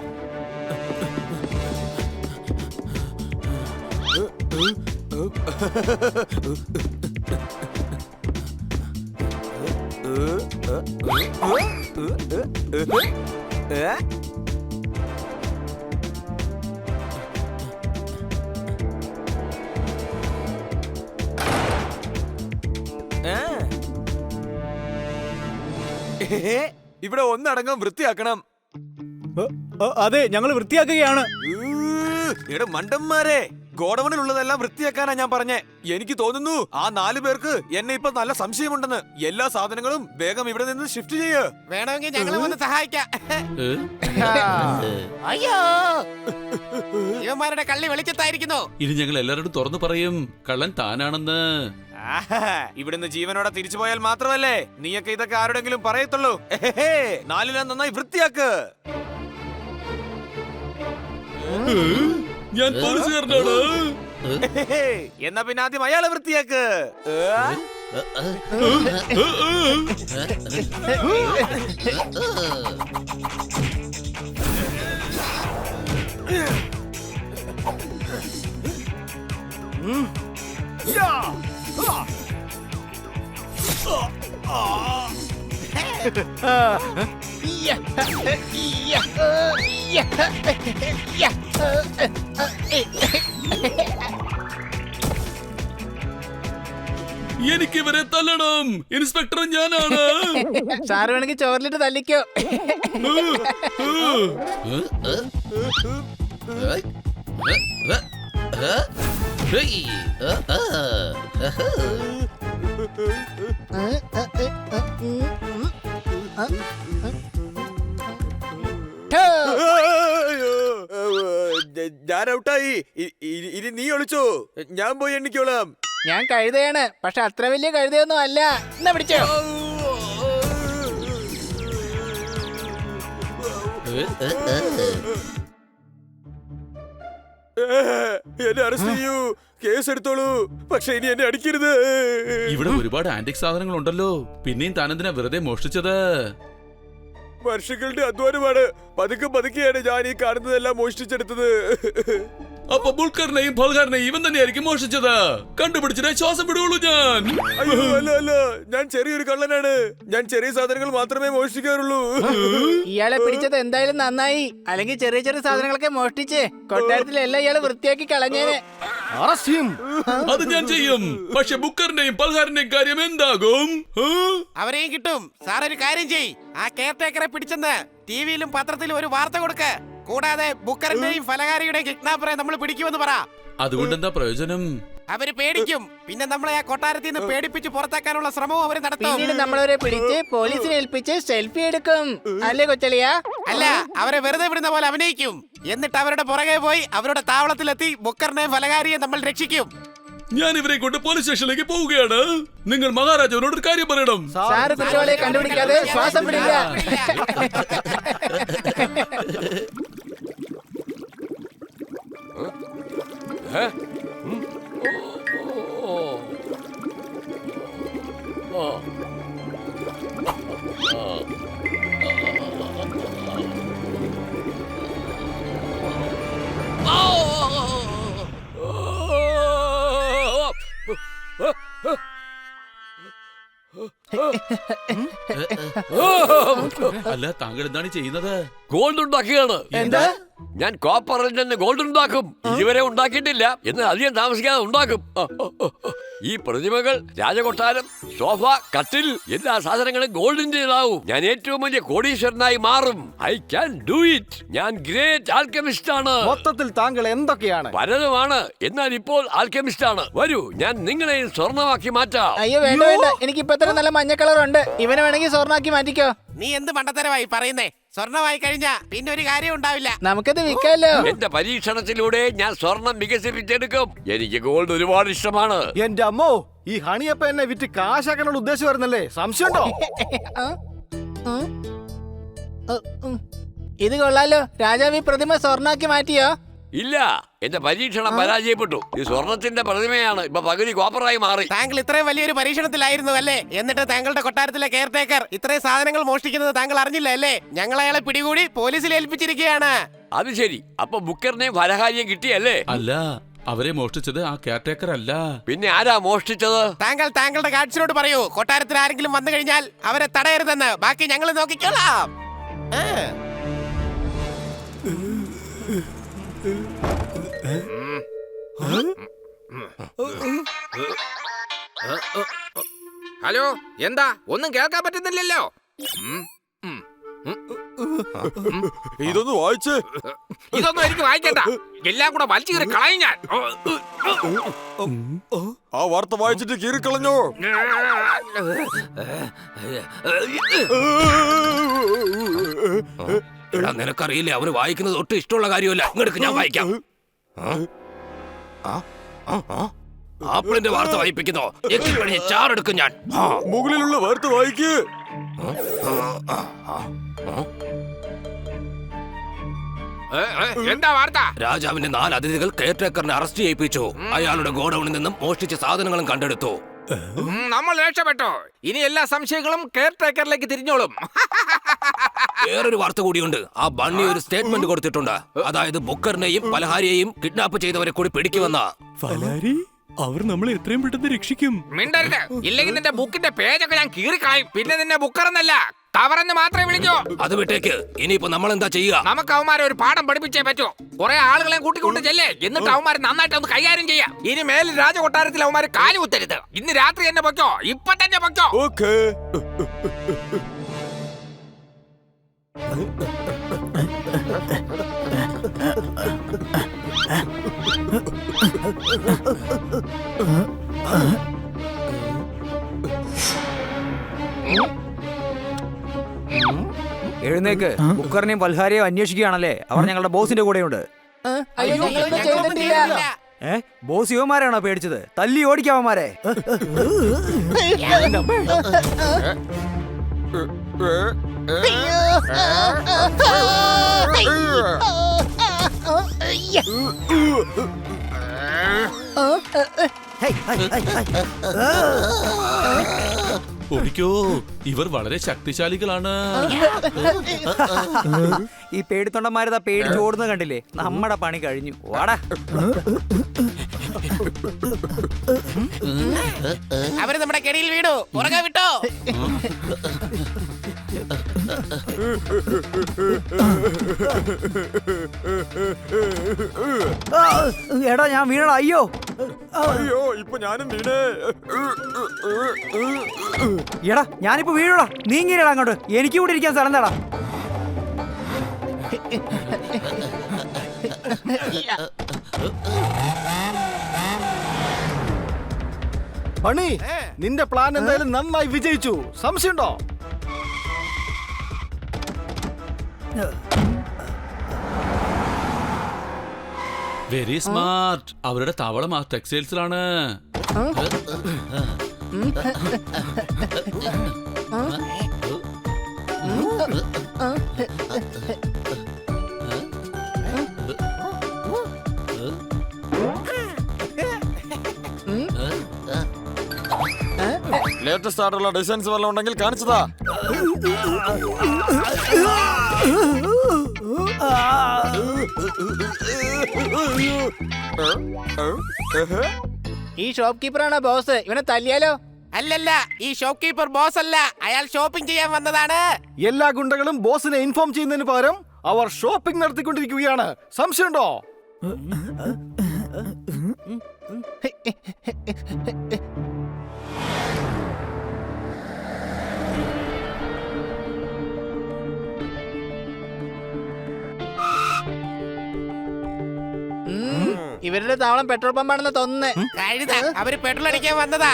ഇവിടെ ഒന്നടങ്കം വൃത്തിയാക്കണം. അതെ, ഞങ്ങൾ വൃത്തിയാക്കുകയാണ്. എടാ മണ്ടന്മാരെ, ഗോഡൌണിലുള്ളതെല്ലാം വൃത്തിയാക്കാനാ ഞാൻ പറഞ്ഞേ. എനിക്ക് തോന്നുന്നു ആ 4 പേർക്ക് എന്നെ ഇപ്പൊ നല്ല സംശയമുണ്ടെന്ന്. എല്ലാ സാധനങ്ങളും വേഗം ഇവിടെ നിന്ന് ഷിഫ്റ്റ് ചെയ്യ്. വേണമെങ്കിൽ ഞങ്ങൾ വന്ന് സഹായിക്കാം. അയ്യോ, ഇവന്മാരുടെ കള്ളി വെളിച്ചത്തായിരിക്കുന്നു. ഇനി ഞങ്ങൾ എല്ലാവരോടും തുറന്നു പറയും കള്ളൻ താനാണെന്ന്. ഇവിടുന്ന് ജീവനോടെ തിരിച്ചു പോയാൽ മാത്രമല്ലേ നീയൊക്കെ ഇതൊക്കെ ആരോടെങ്കിലും പറയത്തുള്ളൂ. 4 നന്നായി വൃത്തിയാക്ക്. ഞാൻ പോലീസുകാരനാണ്. എന്നാ പിന്നെ ആദ്യം അയാളെ വൃത്തിയാക്ക്. എനിക്ക് ഇവരെ തല്ലണം. ഇൻസ്പെക്ടർ ഞാനാണ്. സാറ് വേണമെങ്കിൽ ചോറിലിട്ട് തല്ലിക്കോ. ഞാൻ ഔട്ടായി. ഇനി നീ ഒളിച്ചോ, ഞാൻ പോയി എണ്ണിക്കോളാം. ഞാൻ കഴുതയാണ്, പക്ഷെ അത്ര വലിയ കഴുതയൊന്നും അല്ല. എന്നാ പിടിച്ചോ. എന്നെ അറസ്റ്റ് ചെയ്യൂ, കേസ് എടുത്തോളൂ, പക്ഷെ ഇനി എന്നെ അടിക്കരുത്. ഇവിടെ ഒരുപാട് ആന്റിക് സാധനങ്ങൾ ഉണ്ടല്ലോ, പിന്നെയും താനെന്തിനാ വെറുതെ മോഷ്ടിച്ചത്? വർഷങ്ങളുടെ അധ്വാനമാണ്. പതുക്കെ പതുക്കെയാണ് ഞാൻ ഈ കാണുന്നതെല്ലാം മോഷ്ടിച്ചെടുത്തത്. അപ്പൊ ബുൾക്കറിനെയും ഫൽഹാറിനെയും ഇവൻ തന്നെയായിരിക്കും മോഷ്ടിച്ചത്. കണ്ടുപിടിച്ചിട്ടേ ശ്വാസം വിടുള്ളൂ ഞാൻ. അയ്യോ അല്ല അല്ല, ഞാൻ ചെറിയൊരു കള്ളനാണ്. ഞാൻ ചെറിയ സാധനങ്ങൾ മാത്രമേ മോഷ്ടിക്കാറുള്ളൂ. ഇയാളെ പിടിച്ചത് എന്തായാലും നന്നായി, അല്ലെങ്കിൽ ചെറിയ ചെറിയ സാധനങ്ങളൊക്കെ മോഷ്ടിച്ച് കൊട്ടാരത്തിലെല്ലാം ഇയാള് വൃത്തിയാക്കി കളഞ്ഞേനെ. അത് ഞാൻ ചെയ്യും. പക്ഷെ ബുക്കറിന്റെയും പൽഹാറിന്റെയും കാര്യം എന്താകും? അവരെയും കിട്ടും. സാർ ഒരു കാര്യം ചെയ്, ആ കെയർടേക്കറെ പിടിച്ചെന്ന് ടിവിയിലും പത്രത്തിലും ഒരു വാർത്ത കൊടുക്ക്. കൂടാതെ ബുക്കറിന്റെയും ഫലഹാരിയുടെയും കിഡ്നാപ്പറെ നമ്മൾ പിടിക്കുമെന്ന് പറ. അതുകൊണ്ട് എന്താ പ്രയോജനം? അവര് പേടിക്കും. പിന്നെ നമ്മളെ ആ കൊട്ടാരത്തിൽ നിന്ന് പേടിപ്പിച്ച് പുറത്താക്കാനുള്ള ശ്രമവും അവര് നടത്തും. പിന്നീട് നമ്മളവരെ പിടിച്ച് പോലീസിനെ ഏൽപ്പിച്ച് സെൽഫി എടുക്കും. അല്ലേ കൊച്ചളിയാ? അല്ല, അവരെ വെറുതെ വിടുന്ന പോലെ അഭിനയിക്കും. എന്നിട്ട് അവരുടെ പുറകെ പോയി അവരുടെ താവളത്തിലെത്തി ബുക്കറിനെയും ഫലഹാരിയെ നമ്മൾ രക്ഷിക്കും. ഞാൻ ഇവരെ കൊണ്ട് പോലീസ് സ്റ്റേഷനിലേക്ക് പോവുകയാണ്. നിങ്ങൾ മഹാരാജാവിനോട് ഒരു കാര്യം പറയണം. സാറ് കുറ്റവാളിയെ കണ്ടുപിടിക്കാതെ ശ്വാസം വിടില്ല. അല്ല, താങ്കൾ എന്താണ് ചെയ്യുന്നത്? ഗോൾഡ് ഉണ്ടാക്കുകയാണ്. എന്താ? ഞാൻ കോപ്പറിൽ നിന്ന് ഗോൾഡ് ഉണ്ടാക്കും. ഇതുവരെ ഉണ്ടാക്കിയിട്ടില്ല, എന്നാൽ അധികം താമസിക്കാതെ ഉണ്ടാക്കും. ഈ പ്രതിമകൾ, രാജകൊട്ടാരം, സോഫ, കട്ടിൽ, എല്ലാ സാധനങ്ങളും ഗോൾഡിന്റേതാവും. ഞാൻ ഏറ്റവും വലിയ കോടീശ്വരനായി മാറും. I can do it. ഞാൻ ഗ്രേറ്റ് ആൽക്കെമിസ്റ്റ് ആണ്. മൊത്തത്തിൽ താങ്കൾ എന്തൊക്കെയാണ്? പലതുമാണ്, എന്നാൽ ഇപ്പോൾ ആൽക്കെമിസ്റ്റ് ആണ്. വരൂ, ഞാൻ നിങ്ങളെയും സ്വർണമാക്കി മാറ്റാം. അയ്യോ വേണ്ട വേണ്ട, എനിക്ക് ഇപ്പൊ തന്നെ നല്ല മഞ്ഞ കളർ ഉണ്ട്. ഇവനെ വേണമെങ്കിൽ സ്വർണ്ണാക്കി മാറ്റിക്കോ. നീ എന്ത് മണ്ടത്തരമായി പറയുന്നേ? സ്വർണമായി കഴിഞ്ഞാ പിന്നെ ഒരു കാര്യം ഉണ്ടാവില്ല. നമുക്കത് വിൽക്കാലോ. എന്റെ പരീക്ഷണത്തിലൂടെ ഞാൻ സ്വർണം വികസിപ്പിച്ചെടുക്കും. എനിക്ക് ഗോൾഡ് ഒരുപാട് ഇഷ്ടമാണ്. എന്റെ അമ്മോ, ഈ ഹണിയപ്പ എന്നെ വിറ്റ് കാശാക്കാനുള്ള ഉദ്ദേശം വരുന്നല്ലേ? സംശയമുണ്ടോ? ഇത് കൊള്ളാലോ. രാജാവ് ഈ പ്രതിമ സ്വർണ്ണാക്കി മാറ്റിയോ? ഇല്ല, എന്റെ പരീക്ഷണം പരാജയപ്പെട്ടു. ഈ സ്വർണത്തിന്റെ പ്രതിമയാണ് ഇപ്പൊ പകുതി കോപ്പറായി മാറി. താങ്കൾ ഇത്രയും വലിയൊരു പരീക്ഷണത്തിലായിരുന്നു അല്ലേ? എന്നിട്ട് താങ്കളുടെ കൊട്ടാരത്തിലെ കെയർടേക്കർ ഇത്രയും സാധനങ്ങൾ മോഷ്ടിക്കുന്നത് താങ്കൾ അറിഞ്ഞില്ല അല്ലേ? ഞങ്ങൾ അയാളെ പിടികൂടി പോലീസിൽ ഏൽപ്പിച്ചിരിക്കുകയാണ്. അത് ശരി, അപ്പൊ ബുക്കറിനെയും ഫലഹാരിയും കിട്ടിയല്ലേ? അല്ല, അവരെ മോഷ്ടിച്ചത് ആ കെയർടേക്കർ അല്ല. പിന്നെ ആരാ മോഷ്ടിച്ചത്? താങ്കൾ താങ്കളുടെ ഗാർഡ്സിനോട് പറയൂ, കൊട്ടാരത്തിൽ ആരെങ്കിലും വന്നു കഴിഞ്ഞാൽ അവരെ തടയരുതെന്ന്. ബാക്കി ഞങ്ങൾ നോക്കിക്കോളാം. ഹലോ, എന്താ? ഒന്നും കേൾക്കാൻ പറ്റുന്നില്ലല്ലോ. ഇതൊന്ന് വായിച്ച്. ഇതൊന്നും എനിക്ക് വായിക്കണ്ട, എല്ലാം കൂടെ വലിച്ചു കീറി കളയും ഞാൻ. ആ വാർത്ത വായിച്ചിട്ട് കീറിക്കളഞ്ഞോ? എടാ, നിനക്കറിയില്ലേ, അവന് വായിക്കുന്നത് ഒട്ടും ഇഷ്ടമുള്ള കാര്യമല്ല. ഇങ്ങോട്ട് ഞാൻ വായിക്കാം. ആപ്പിളിന്റെ വാർത്ത വായിപ്പിക്കുന്നോ? എത്തിപ്പണിഞ്ഞ് ചാറെടുക്കും ഞാൻ. മുകളിലുള്ള വാർത്ത വായിക്ക്. എന്താ വാർത്ത? രാജാവിന്റെ 4 അതിഥികൾ കെയർടേക്കറിനെ അറസ്റ്റ് ചെയ്യിപ്പിച്ചു. അയാളുടെ ഗോഡൌണിൽ നിന്നും മോഷ്ടിച്ച സാധനങ്ങളും കണ്ടെടുത്തു. നമ്മൾ രക്ഷപ്പെട്ടോ. ഇനി എല്ലാ സംശയങ്ങളും കെയർടേക്കറിലേക്ക് തിരിഞ്ഞോളും. വേറൊരു വാർത്ത കൂടിയുണ്ട്. ആ ബണ്ണി ഒരു സ്റ്റേറ്റ്മെന്റ് കൊടുത്തിട്ടുണ്ട്. അതായത് ബുക്കറിനെയും പലഹാരിയെയും കിഡ്നാപ്പ് ചെയ്തവരെ കൂടി പിടിക്കുമെന്ന. ഫലാരി, അവർ നമ്മളെ എത്രയും പെട്ടെന്ന് രക്ഷിക്കും. മിണ്ടരുത്, ഇല്ലെങ്കിൽ നിന്റെ ബുക്കിന്റെ പേജൊക്കെ ഞാൻ കീറിക്കളയും. പിന്നെ നിന്നെ ബുക്കറെന്നല്ല, തവറെന്ന് മാത്രമേ വിളിക്കൂ. അത് വിട്ടേക്ക്. ഇനിയിപ്പോ നമ്മൾ എന്താ ചെയ്യുക? നമുക്ക് അവന്മാരെ ഒരു പാഠം പഠിപ്പിച്ചേ പറ്റൂ. കുറെ ആളുകളെ കൂട്ടിക്കൊണ്ട് ചെല്ലേ, എന്നിട്ട് അവന്മാരെ നന്നായിട്ട് ഒന്ന് കൈകാര്യം ചെയ്യാം. ഇനി മേലിൽ രാജകൊട്ടാരത്തിൽ അവന്മാര് കാലു കുത്തരുത്. ഇന്ന് രാത്രി തന്നെ പൊയ്ക്കോ, ഇപ്പൊ തന്നെ പൊയ്ക്കോ. ഓക്കേ. എഴുന്നേക്ക്. ബുക്കറിനെയും പൽഹാരിയെയും അന്വേഷിക്കുകയാണല്ലേ? അവർ ഞങ്ങളുടെ ബോസിന്റെ കൂടെയുണ്ട്. അയ്യോ ഞങ്ങളൊന്നും ചെയ്തിട്ടില്ല. ബോസ് യുവമാരാണോ പേടിച്ചത്? തല്ലി ഓടിക്കാവന്മാരെ. ഓടിക്കോ, ഇവർ വളരെ ശക്തിശാലികളാണ്. ഈ പേടിത്തൊണ്ടന്മാരതാ പേടിച്ച് ഓടുന്നത് കണ്ടില്ലേ? നമ്മുടെ പണി കഴിഞ്ഞു. വാടാ. അവര് നമ്മുടെ കെടിയിൽ വീണു. പുറകെ വിട്ടോ. എടാ ഞാൻ വീണടാ. അയ്യോ അയ്യോ, ഇപ്പൊ ഞാനും വീണേ. എടാ ഞാനിപ്പോ വീഴടാ. നീങ്ങിരടാ അങ്ങോട്ട്. എനിക്ക് കൂടെ ഇരിക്കാൻ സ്ഥലം തടാ. പണി, നിന്റെ പ്ലാൻ എന്തായാലും നന്നായി വിജയിച്ചു. സംശയമുണ്ടോ? Very smart. അവരുടെ താവളം ആ ടെക്സ്റ്റൈൽസിലാണ്. ലേറ്റസ്റ്റ് ആയിട്ടുള്ള ഡിസൈൻസ് വല്ലതും ഉണ്ടെങ്കിൽ കാണിച്ചതാ. ഈ ഷോപ്പ് കീപ്പറാണ് ബോസ്. ഇവനെ തല്ലിയാലോ? അല്ലല്ല, ഈ ഷോപ്പ് കീപ്പർ ബോസ് അല്ല. അയാൾ ഷോപ്പിംഗ് ചെയ്യാൻ വന്നതാണ്. എല്ലാ ഗുണ്ടകളും ബോസിനെ ഇൻഫോം ചെയ്യുന്നതിന് പകരം അവർ ഷോപ്പിംഗ് നടത്തിക്കൊണ്ടിരിക്കുകയാണ്. സംശയമുണ്ടോ? ഇവരുടെ താവളം പെട്രോൾ പമ്പാണെന്ന് തോന്നുന്നേ. കഴുത, അവര് പെട്രോൾ അടിക്കാൻ വന്നതാ.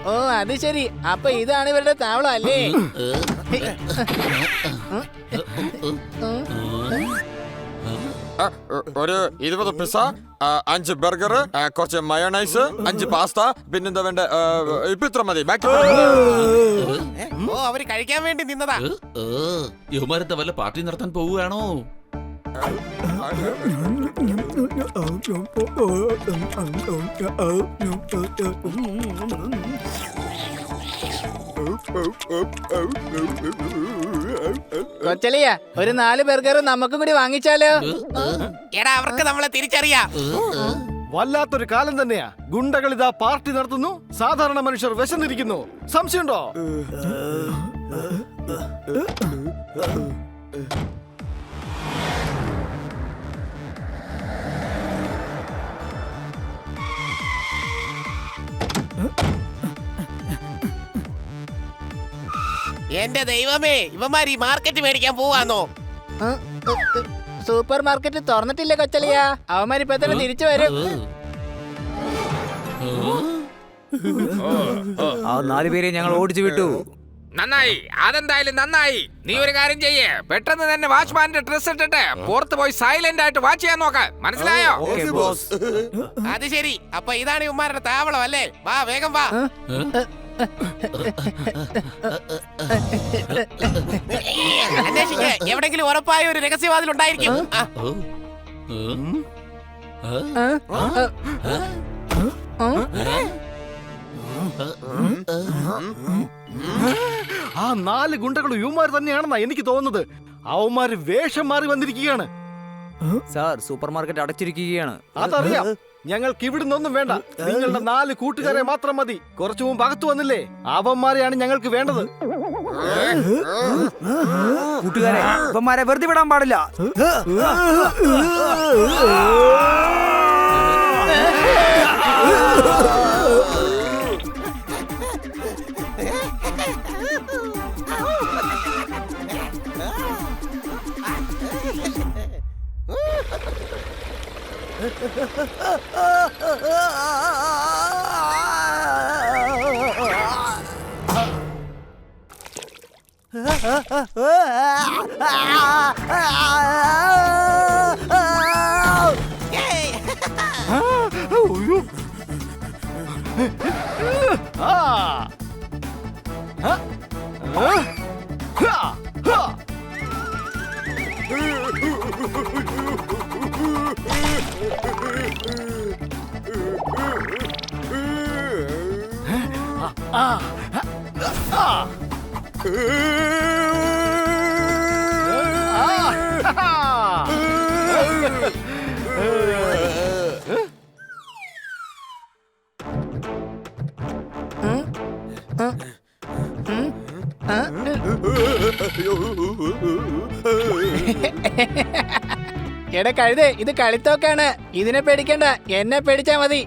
ഓ അത് ശരി. അപ്പൊ ഇതാണ് ഇവരുടെ താവളം അല്ലേ? ഒരു 20 പിസ്സ, 5 ബർഗർ, കുറച്ച് മയോണൈസ്, 5 പാസ്ത, പിന്നെന്താ വേണ്ട? ഇപ്പൊ ഇത്ര മതി. ബാക്കി ഓ, അവര് കഴിക്കാൻ വേണ്ടി നിന്നതാ. യുവമാരത്തെ വല്ല പാർട്ടി നടത്താൻ പോവുകയാണോ? കൊച്ചലിയ, ഒരു 4 ബർഗർ നമുക്കും കൂടി വാങ്ങിച്ചാലോ? എടാ, അവർക്ക് നമ്മളെ തിരിച്ചറിയാം. വല്ലാത്തൊരു കാലം തന്നെയാ. ഗുണ്ടകൾ ഇതാ പാർട്ടി നടത്തുന്നു, സാധാരണ മനുഷ്യർ വിശന്നിരിക്കുന്നു. സംശയമുണ്ടോ? എന്റെ ദൈവമേ, ഇവന്മാർ ഈ മാർക്കറ്റ് മേടിക്കാൻ പോവാന്നോ? Super market തുറന്നിട്ടില്ലേ കൊച്ചലിയ? അവന്മാരിപ്പോ തന്നെ തിരിച്ചു വരും. ആ 4 പേരെ ഞങ്ങൾ ഓടിച്ചു വിട്ടു. നന്നായി, അതെന്തായാലും നന്നായി. നീ ഒരു കാര്യം ചെയ്യേ, പെട്ടെന്ന് തന്നെ വാച്ച്മാന്റെ ഡ്രസ് ഇട്ടിട്ട് പുറത്ത് പോയി സൈലന്റ് ആയിട്ട് വാച്ച് ചെയ്യാൻ നോക്ക. മനസ്സിലായോ? അത് ശരി. അപ്പൊ ഇതാണ് ഇവന്മാരുടെ താവളം അല്ലേ? വാ, വേഗം വാ. അന്വേഷിക്ക, എവിടെങ്കിലും ഉറപ്പായ ഒരു രഹസ്യവാതിൽ ഉണ്ടായിരിക്കും. ആ 4 ഗുണ്ടകൾ യുവമാർ തന്നെയാണെന്നാ എനിക്ക് തോന്നുന്നത്. അവന്മാര് വേഷം മാറി വന്നിരിക്കുകയാണ്. സാർ, സൂപ്പർ മാർക്കറ്റ് അടച്ചിരിക്കുകയാണ്. അതറിയാം. ഞങ്ങൾക്ക് ഇവിടുന്നൊന്നും വേണ്ട. നിങ്ങളുടെ 4 കൂട്ടുകാരെ മാത്രം മതി. കുറച്ചു മുമ്പ് അകത്ത് വന്നില്ലേ? അവന്മാരെയാണ് ഞങ്ങൾക്ക് വേണ്ടത്. കൂട്ടുകാരെ, ഇവന്മാരെ വെറുതെ വിടാൻ പാടില്ല. എടാ കഴുതേ, ഇത് കളിത്തോക്കാണ്. ഇതിനെ പേടിക്കണ്ട, എന്നെ പേടിച്ചാ മതി.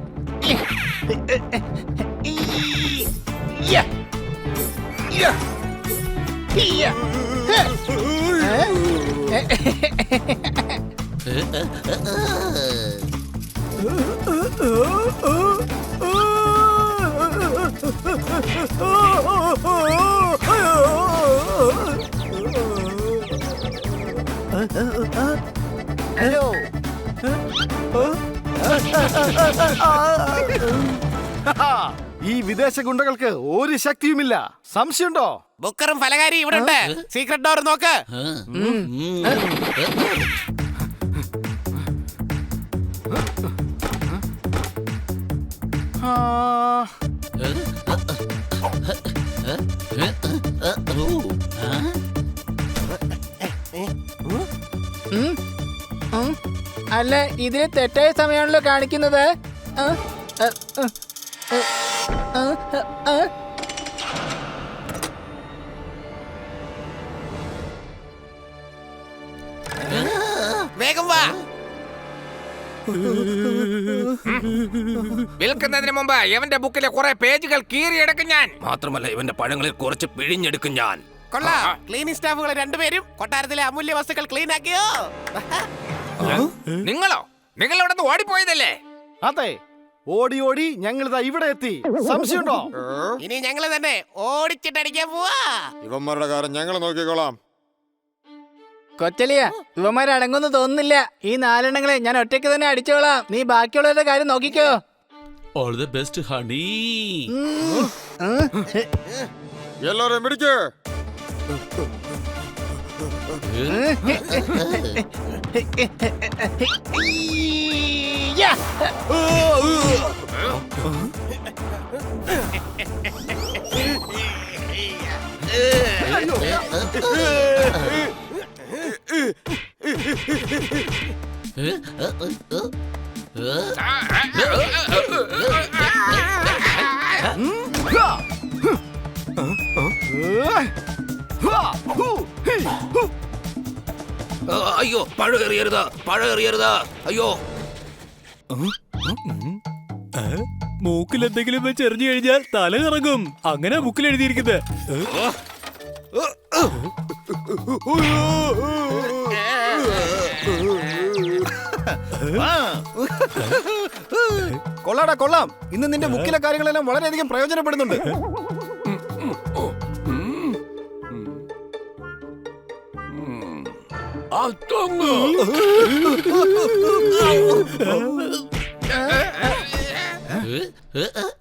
ഹലോ. ഈ വിദേശ ഗുണ്ടകൾക്ക് ഒരു ശക്തിയുമില്ല. സംശയമുണ്ടോ? ബുക്കറും ഫലകാരി ഇവിടെ ഉണ്ട്. സീക്രട്ട് ഡോർ നോക്ക്. അല്ല, ഇതിന് തെറ്റായ സമയമാണല്ലോ കാണിക്കുന്നത്. വേഗം വാ. വിൽക്കുന്നതിന് മുമ്പ് ഇവന്റെ ബുക്കിലെ കുറെ പേജുകൾ കീറിയെടുക്കും ഞാൻ. മാത്രമല്ല ഇവന്റെ പഴങ്ങളിൽ കുറച്ച് പിഴിഞ്ഞെടുക്കും ഞാൻ. കൊള്ളാം. ക്ലീനിങ് സ്റ്റാഫുകൾ രണ്ടുപേരും കൊട്ടാരത്തിലെ അമൂല്യ വസ്തുക്കൾ ക്ലീൻ ആക്കിയോ? നിങ്ങളോ? നിങ്ങൾ ഇവിടെ നിന്ന് ഓടിപ്പോയതല്ലേ? അതെ, ഓടി ഓടി ഞങ്ങൾ ഇവിടെ എത്തി. സംശയമുണ്ടോ? ഇനി ഞങ്ങള് തന്നെ ഓടിച്ചിട്ടടിക്കാൻ പോവാ. ഇവന്മാരുടെ കാര്യം ഞങ്ങൾ നോക്കിക്കോളാം. കൊച്ചലിയ, ഇവന്മാരടങ്ങുന്നു തോന്നുന്നില്ല. ഈ 4 എണ്ണങ്ങളെ ഞാൻ ഒറ്റയ്ക്ക് തന്നെ അടിച്ചോളാം. നീ ബാക്കിയുള്ളവരുടെ കാര്യം നോക്കിക്കോ. All the best honey. എല്ലാരും പിടിക്ക്. അയ്യോ, പഴം എറിയരുത്, പഴം എറിയരുത്. അയ്യോ, മൂക്കിൽ എന്തെങ്കിലും വെച്ച് എറിഞ്ഞു കഴിഞ്ഞാൽ തല കറങ്ങും. അങ്ങനെ ബുക്കിൽ എഴുതിയിരിക്കുന്നത്. കൊള്ളാടാ കൊള്ളാം. ഇന്ന് നിന്റെ ബുക്കിലെ കാര്യങ്ങളെല്ലാം വളരെയധികം പ്രയോജനപ്പെടുന്നുണ്ട്.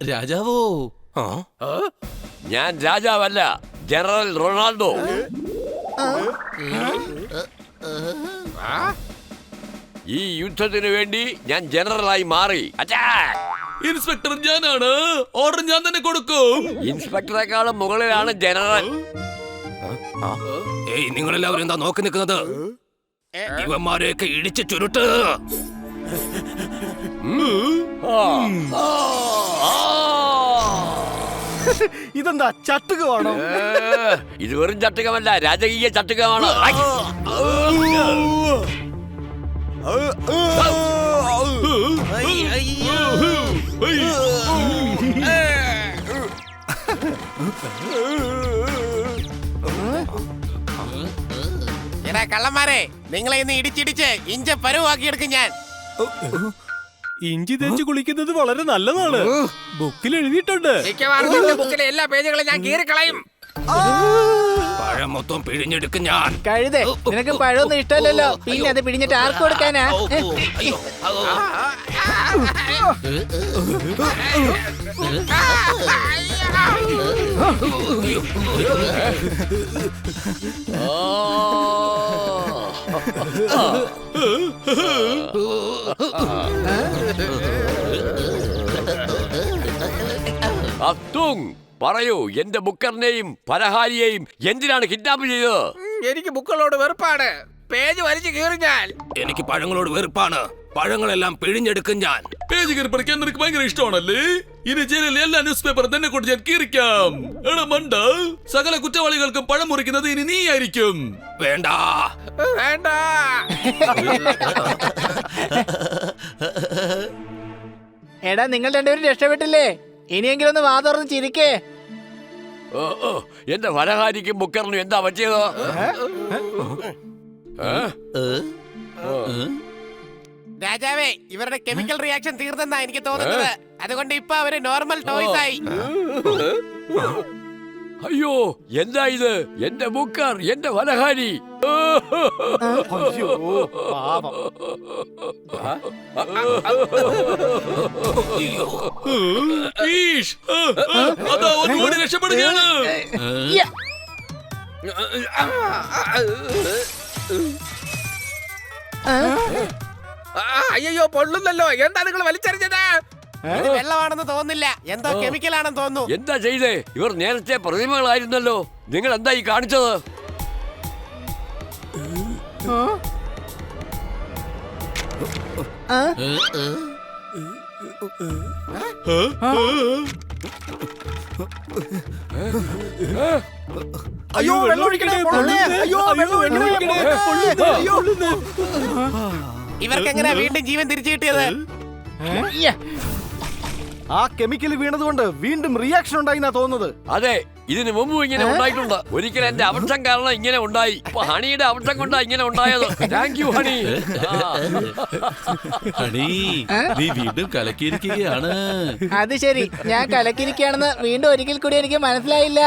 രാജാവോ? ഞാൻ രാജാവല്ല, ജനറൽ റൊണാൾഡോ. ഈ യുദ്ധത്തിന് വേണ്ടി ഞാൻ ജനറലായി മാറി. ഇൻസ്പെക്ടർ ഞാനാണ്. ഓർഡർ ഞാൻ തന്നെ കൊടുക്കും. ഇൻസ്പെക്ടറെക്കാളും മുകളിലാണ് ജനറൽ. ഏയ്, നിങ്ങളെല്ലാവരും എന്താ നോക്കി നിൽക്കുന്നത്? ഇവന്മാരെയൊക്കെ ഇടിച്ച് ചുരുട്ട്. ഇതെന്താ ചട്ടുകമാണോ? ഇത് വെറും ചട്ടുകമല്ല, രാജകീയ ചട്ടുകമാണ്. എടാ കള്ളന്മാരെ, നിങ്ങളെ ഇന്ന് ഇടിച്ചിടിച്ച് ഇഞ്ച പരുവാക്കിയെടുക്കും ഞാൻ. ഇഞ്ചി തേച്ച് കുളിക്കുന്നത് വളരെ നല്ലതാണ്. ബുക്കിൽ എഴുതിയിട്ടുണ്ട്. മിക്കവാറും നിന്റെ ബുക്കിലെ എല്ലാ പേജുകളും ഞാൻ കീറിക്കളയും. പഴം മൊത്തം പിഴിഞ്ഞെടുക്കും ഞാൻ. കഴുതേ, നിനക്ക് പഴമൊന്നും ഇഷ്ടമല്ലല്ലോ, പിന്നെ അത് പിടിഞ്ഞിട്ട് ആർക്ക് കൊടുക്കാനാ? അയ്യോ, അത്തുങ്, പറയൂ, എന്റെ ബുക്കറിനെയും പലഹാരിയെയും എന്തിനാണ് കിഡ്നാപ്പ് ചെയ്തത്? എനിക്ക് ബുക്കുകളോട് വെറുപ്പാണ്. പേജ് വലിച്ചു കീറി ഞാൻ. എനിക്ക് പഴങ്ങളോട് വെറുപ്പാണ്. പഴങ്ങളെല്ലാം പിഴിഞ്ഞെടുക്കും ഞാൻ. പേജ് കയറി പഠിക്കാൻ നിനക്ക് ഭയങ്കര ഇഷ്ടമാണല്ലേ? ഇനി ജയിലിലെ എല്ലാ ന്യൂസ് പേപ്പറും തന്നെ കൊണ്ട് ഞാൻ കീറിക്കാം. എടാ മണ്ട, സകല കുറ്റവാളികൾക്കും പഴം മുറിക്കുന്നത് ഇനി നീ ആയിരിക്കും. വേണ്ട വേണ്ട. എടാ, നിങ്ങൾ രണ്ടുപേരും രക്ഷപ്പെട്ടില്ലേ? ഇനിയെങ്കിലും ഒന്ന് വാ തുറന്ന് ചിരിക്കേ. എന്റെ പലഹാരിക്കും ബുക്കറിനും എന്താ പറ്റിയത്? രാജാവേ, ഇവരുടെ കെമിക്കൽ റിയാക്ഷൻ തീർന്നെന്നാ എനിക്ക് തോന്നുന്നത്. അതുകൊണ്ട് ഇപ്പൊ അവര് നോർമൽ ടോയ്സ് ആയി. അയ്യോ, എന്താ ഇത്? എന്റെ ബുക്കർ, എന്റെ പലഹാരി. ഈഷ്, അതാ ഒന്ന് ഓടി രക്ഷപ്പെടുകയാണ്. അയ്യോ, പൊള്ളുന്നല്ലോ. എന്താ നിങ്ങൾ വലിച്ചെറിഞ്ഞത്? ഇത് വെള്ളമാണെന്ന് തോന്നുന്നില്ല, എന്തോ കെമിക്കൽ ആണെന്ന് തോന്നുന്നു. എന്താ ചെയ്തേ? ഇവർ നേരത്തെ പ്രതിമകളായിരുന്നല്ലോ. നിങ്ങൾ എന്താ ഈ കാണിച്ചത്? അയ്യോ, വെള്ളം ഒഴിക്കണേ, പൊള്ളണേ. അയ്യോ, വെള്ളം ഒഴിക്കണേ, പൊള്ളുന്നേ. അയ്യോ. ഇവർക്ക് എങ്ങനെ വീണ്ടും ജീവൻ തിരിച്ചു കിട്ടിയത്? ആ കെമിക്കൽ വീണതുകൊണ്ട് വീണ്ടും റിയാക്ഷൻ ഉണ്ടായിന്നാ തോന്നുന്നത്. അതെ, ഇതിനു മുമ്പ് ഇങ്ങനെ ഉണ്ടായിട്ടുണ്ട്. ഒരിക്കൽ എന്റെ അബദ്ധം കാരണം ഇങ്ങനെ ഉണ്ടായി. ഇപ്പൊ ഹണിയുടെ അബദ്ധം കൊണ്ടാ ഇങ്ങനെ ഉണ്ടായത്. Thank you honey. ഹണി, നീ വീണ്ടും കലക്കിയിരിക്കുകയാണ്. അത് ശരി, ഞാൻ കലക്കിരിക്കുകയാണെന്ന് വീണ്ടും ഒരിക്കൽ കൂടി എനിക്ക് മനസ്സിലായില്ല.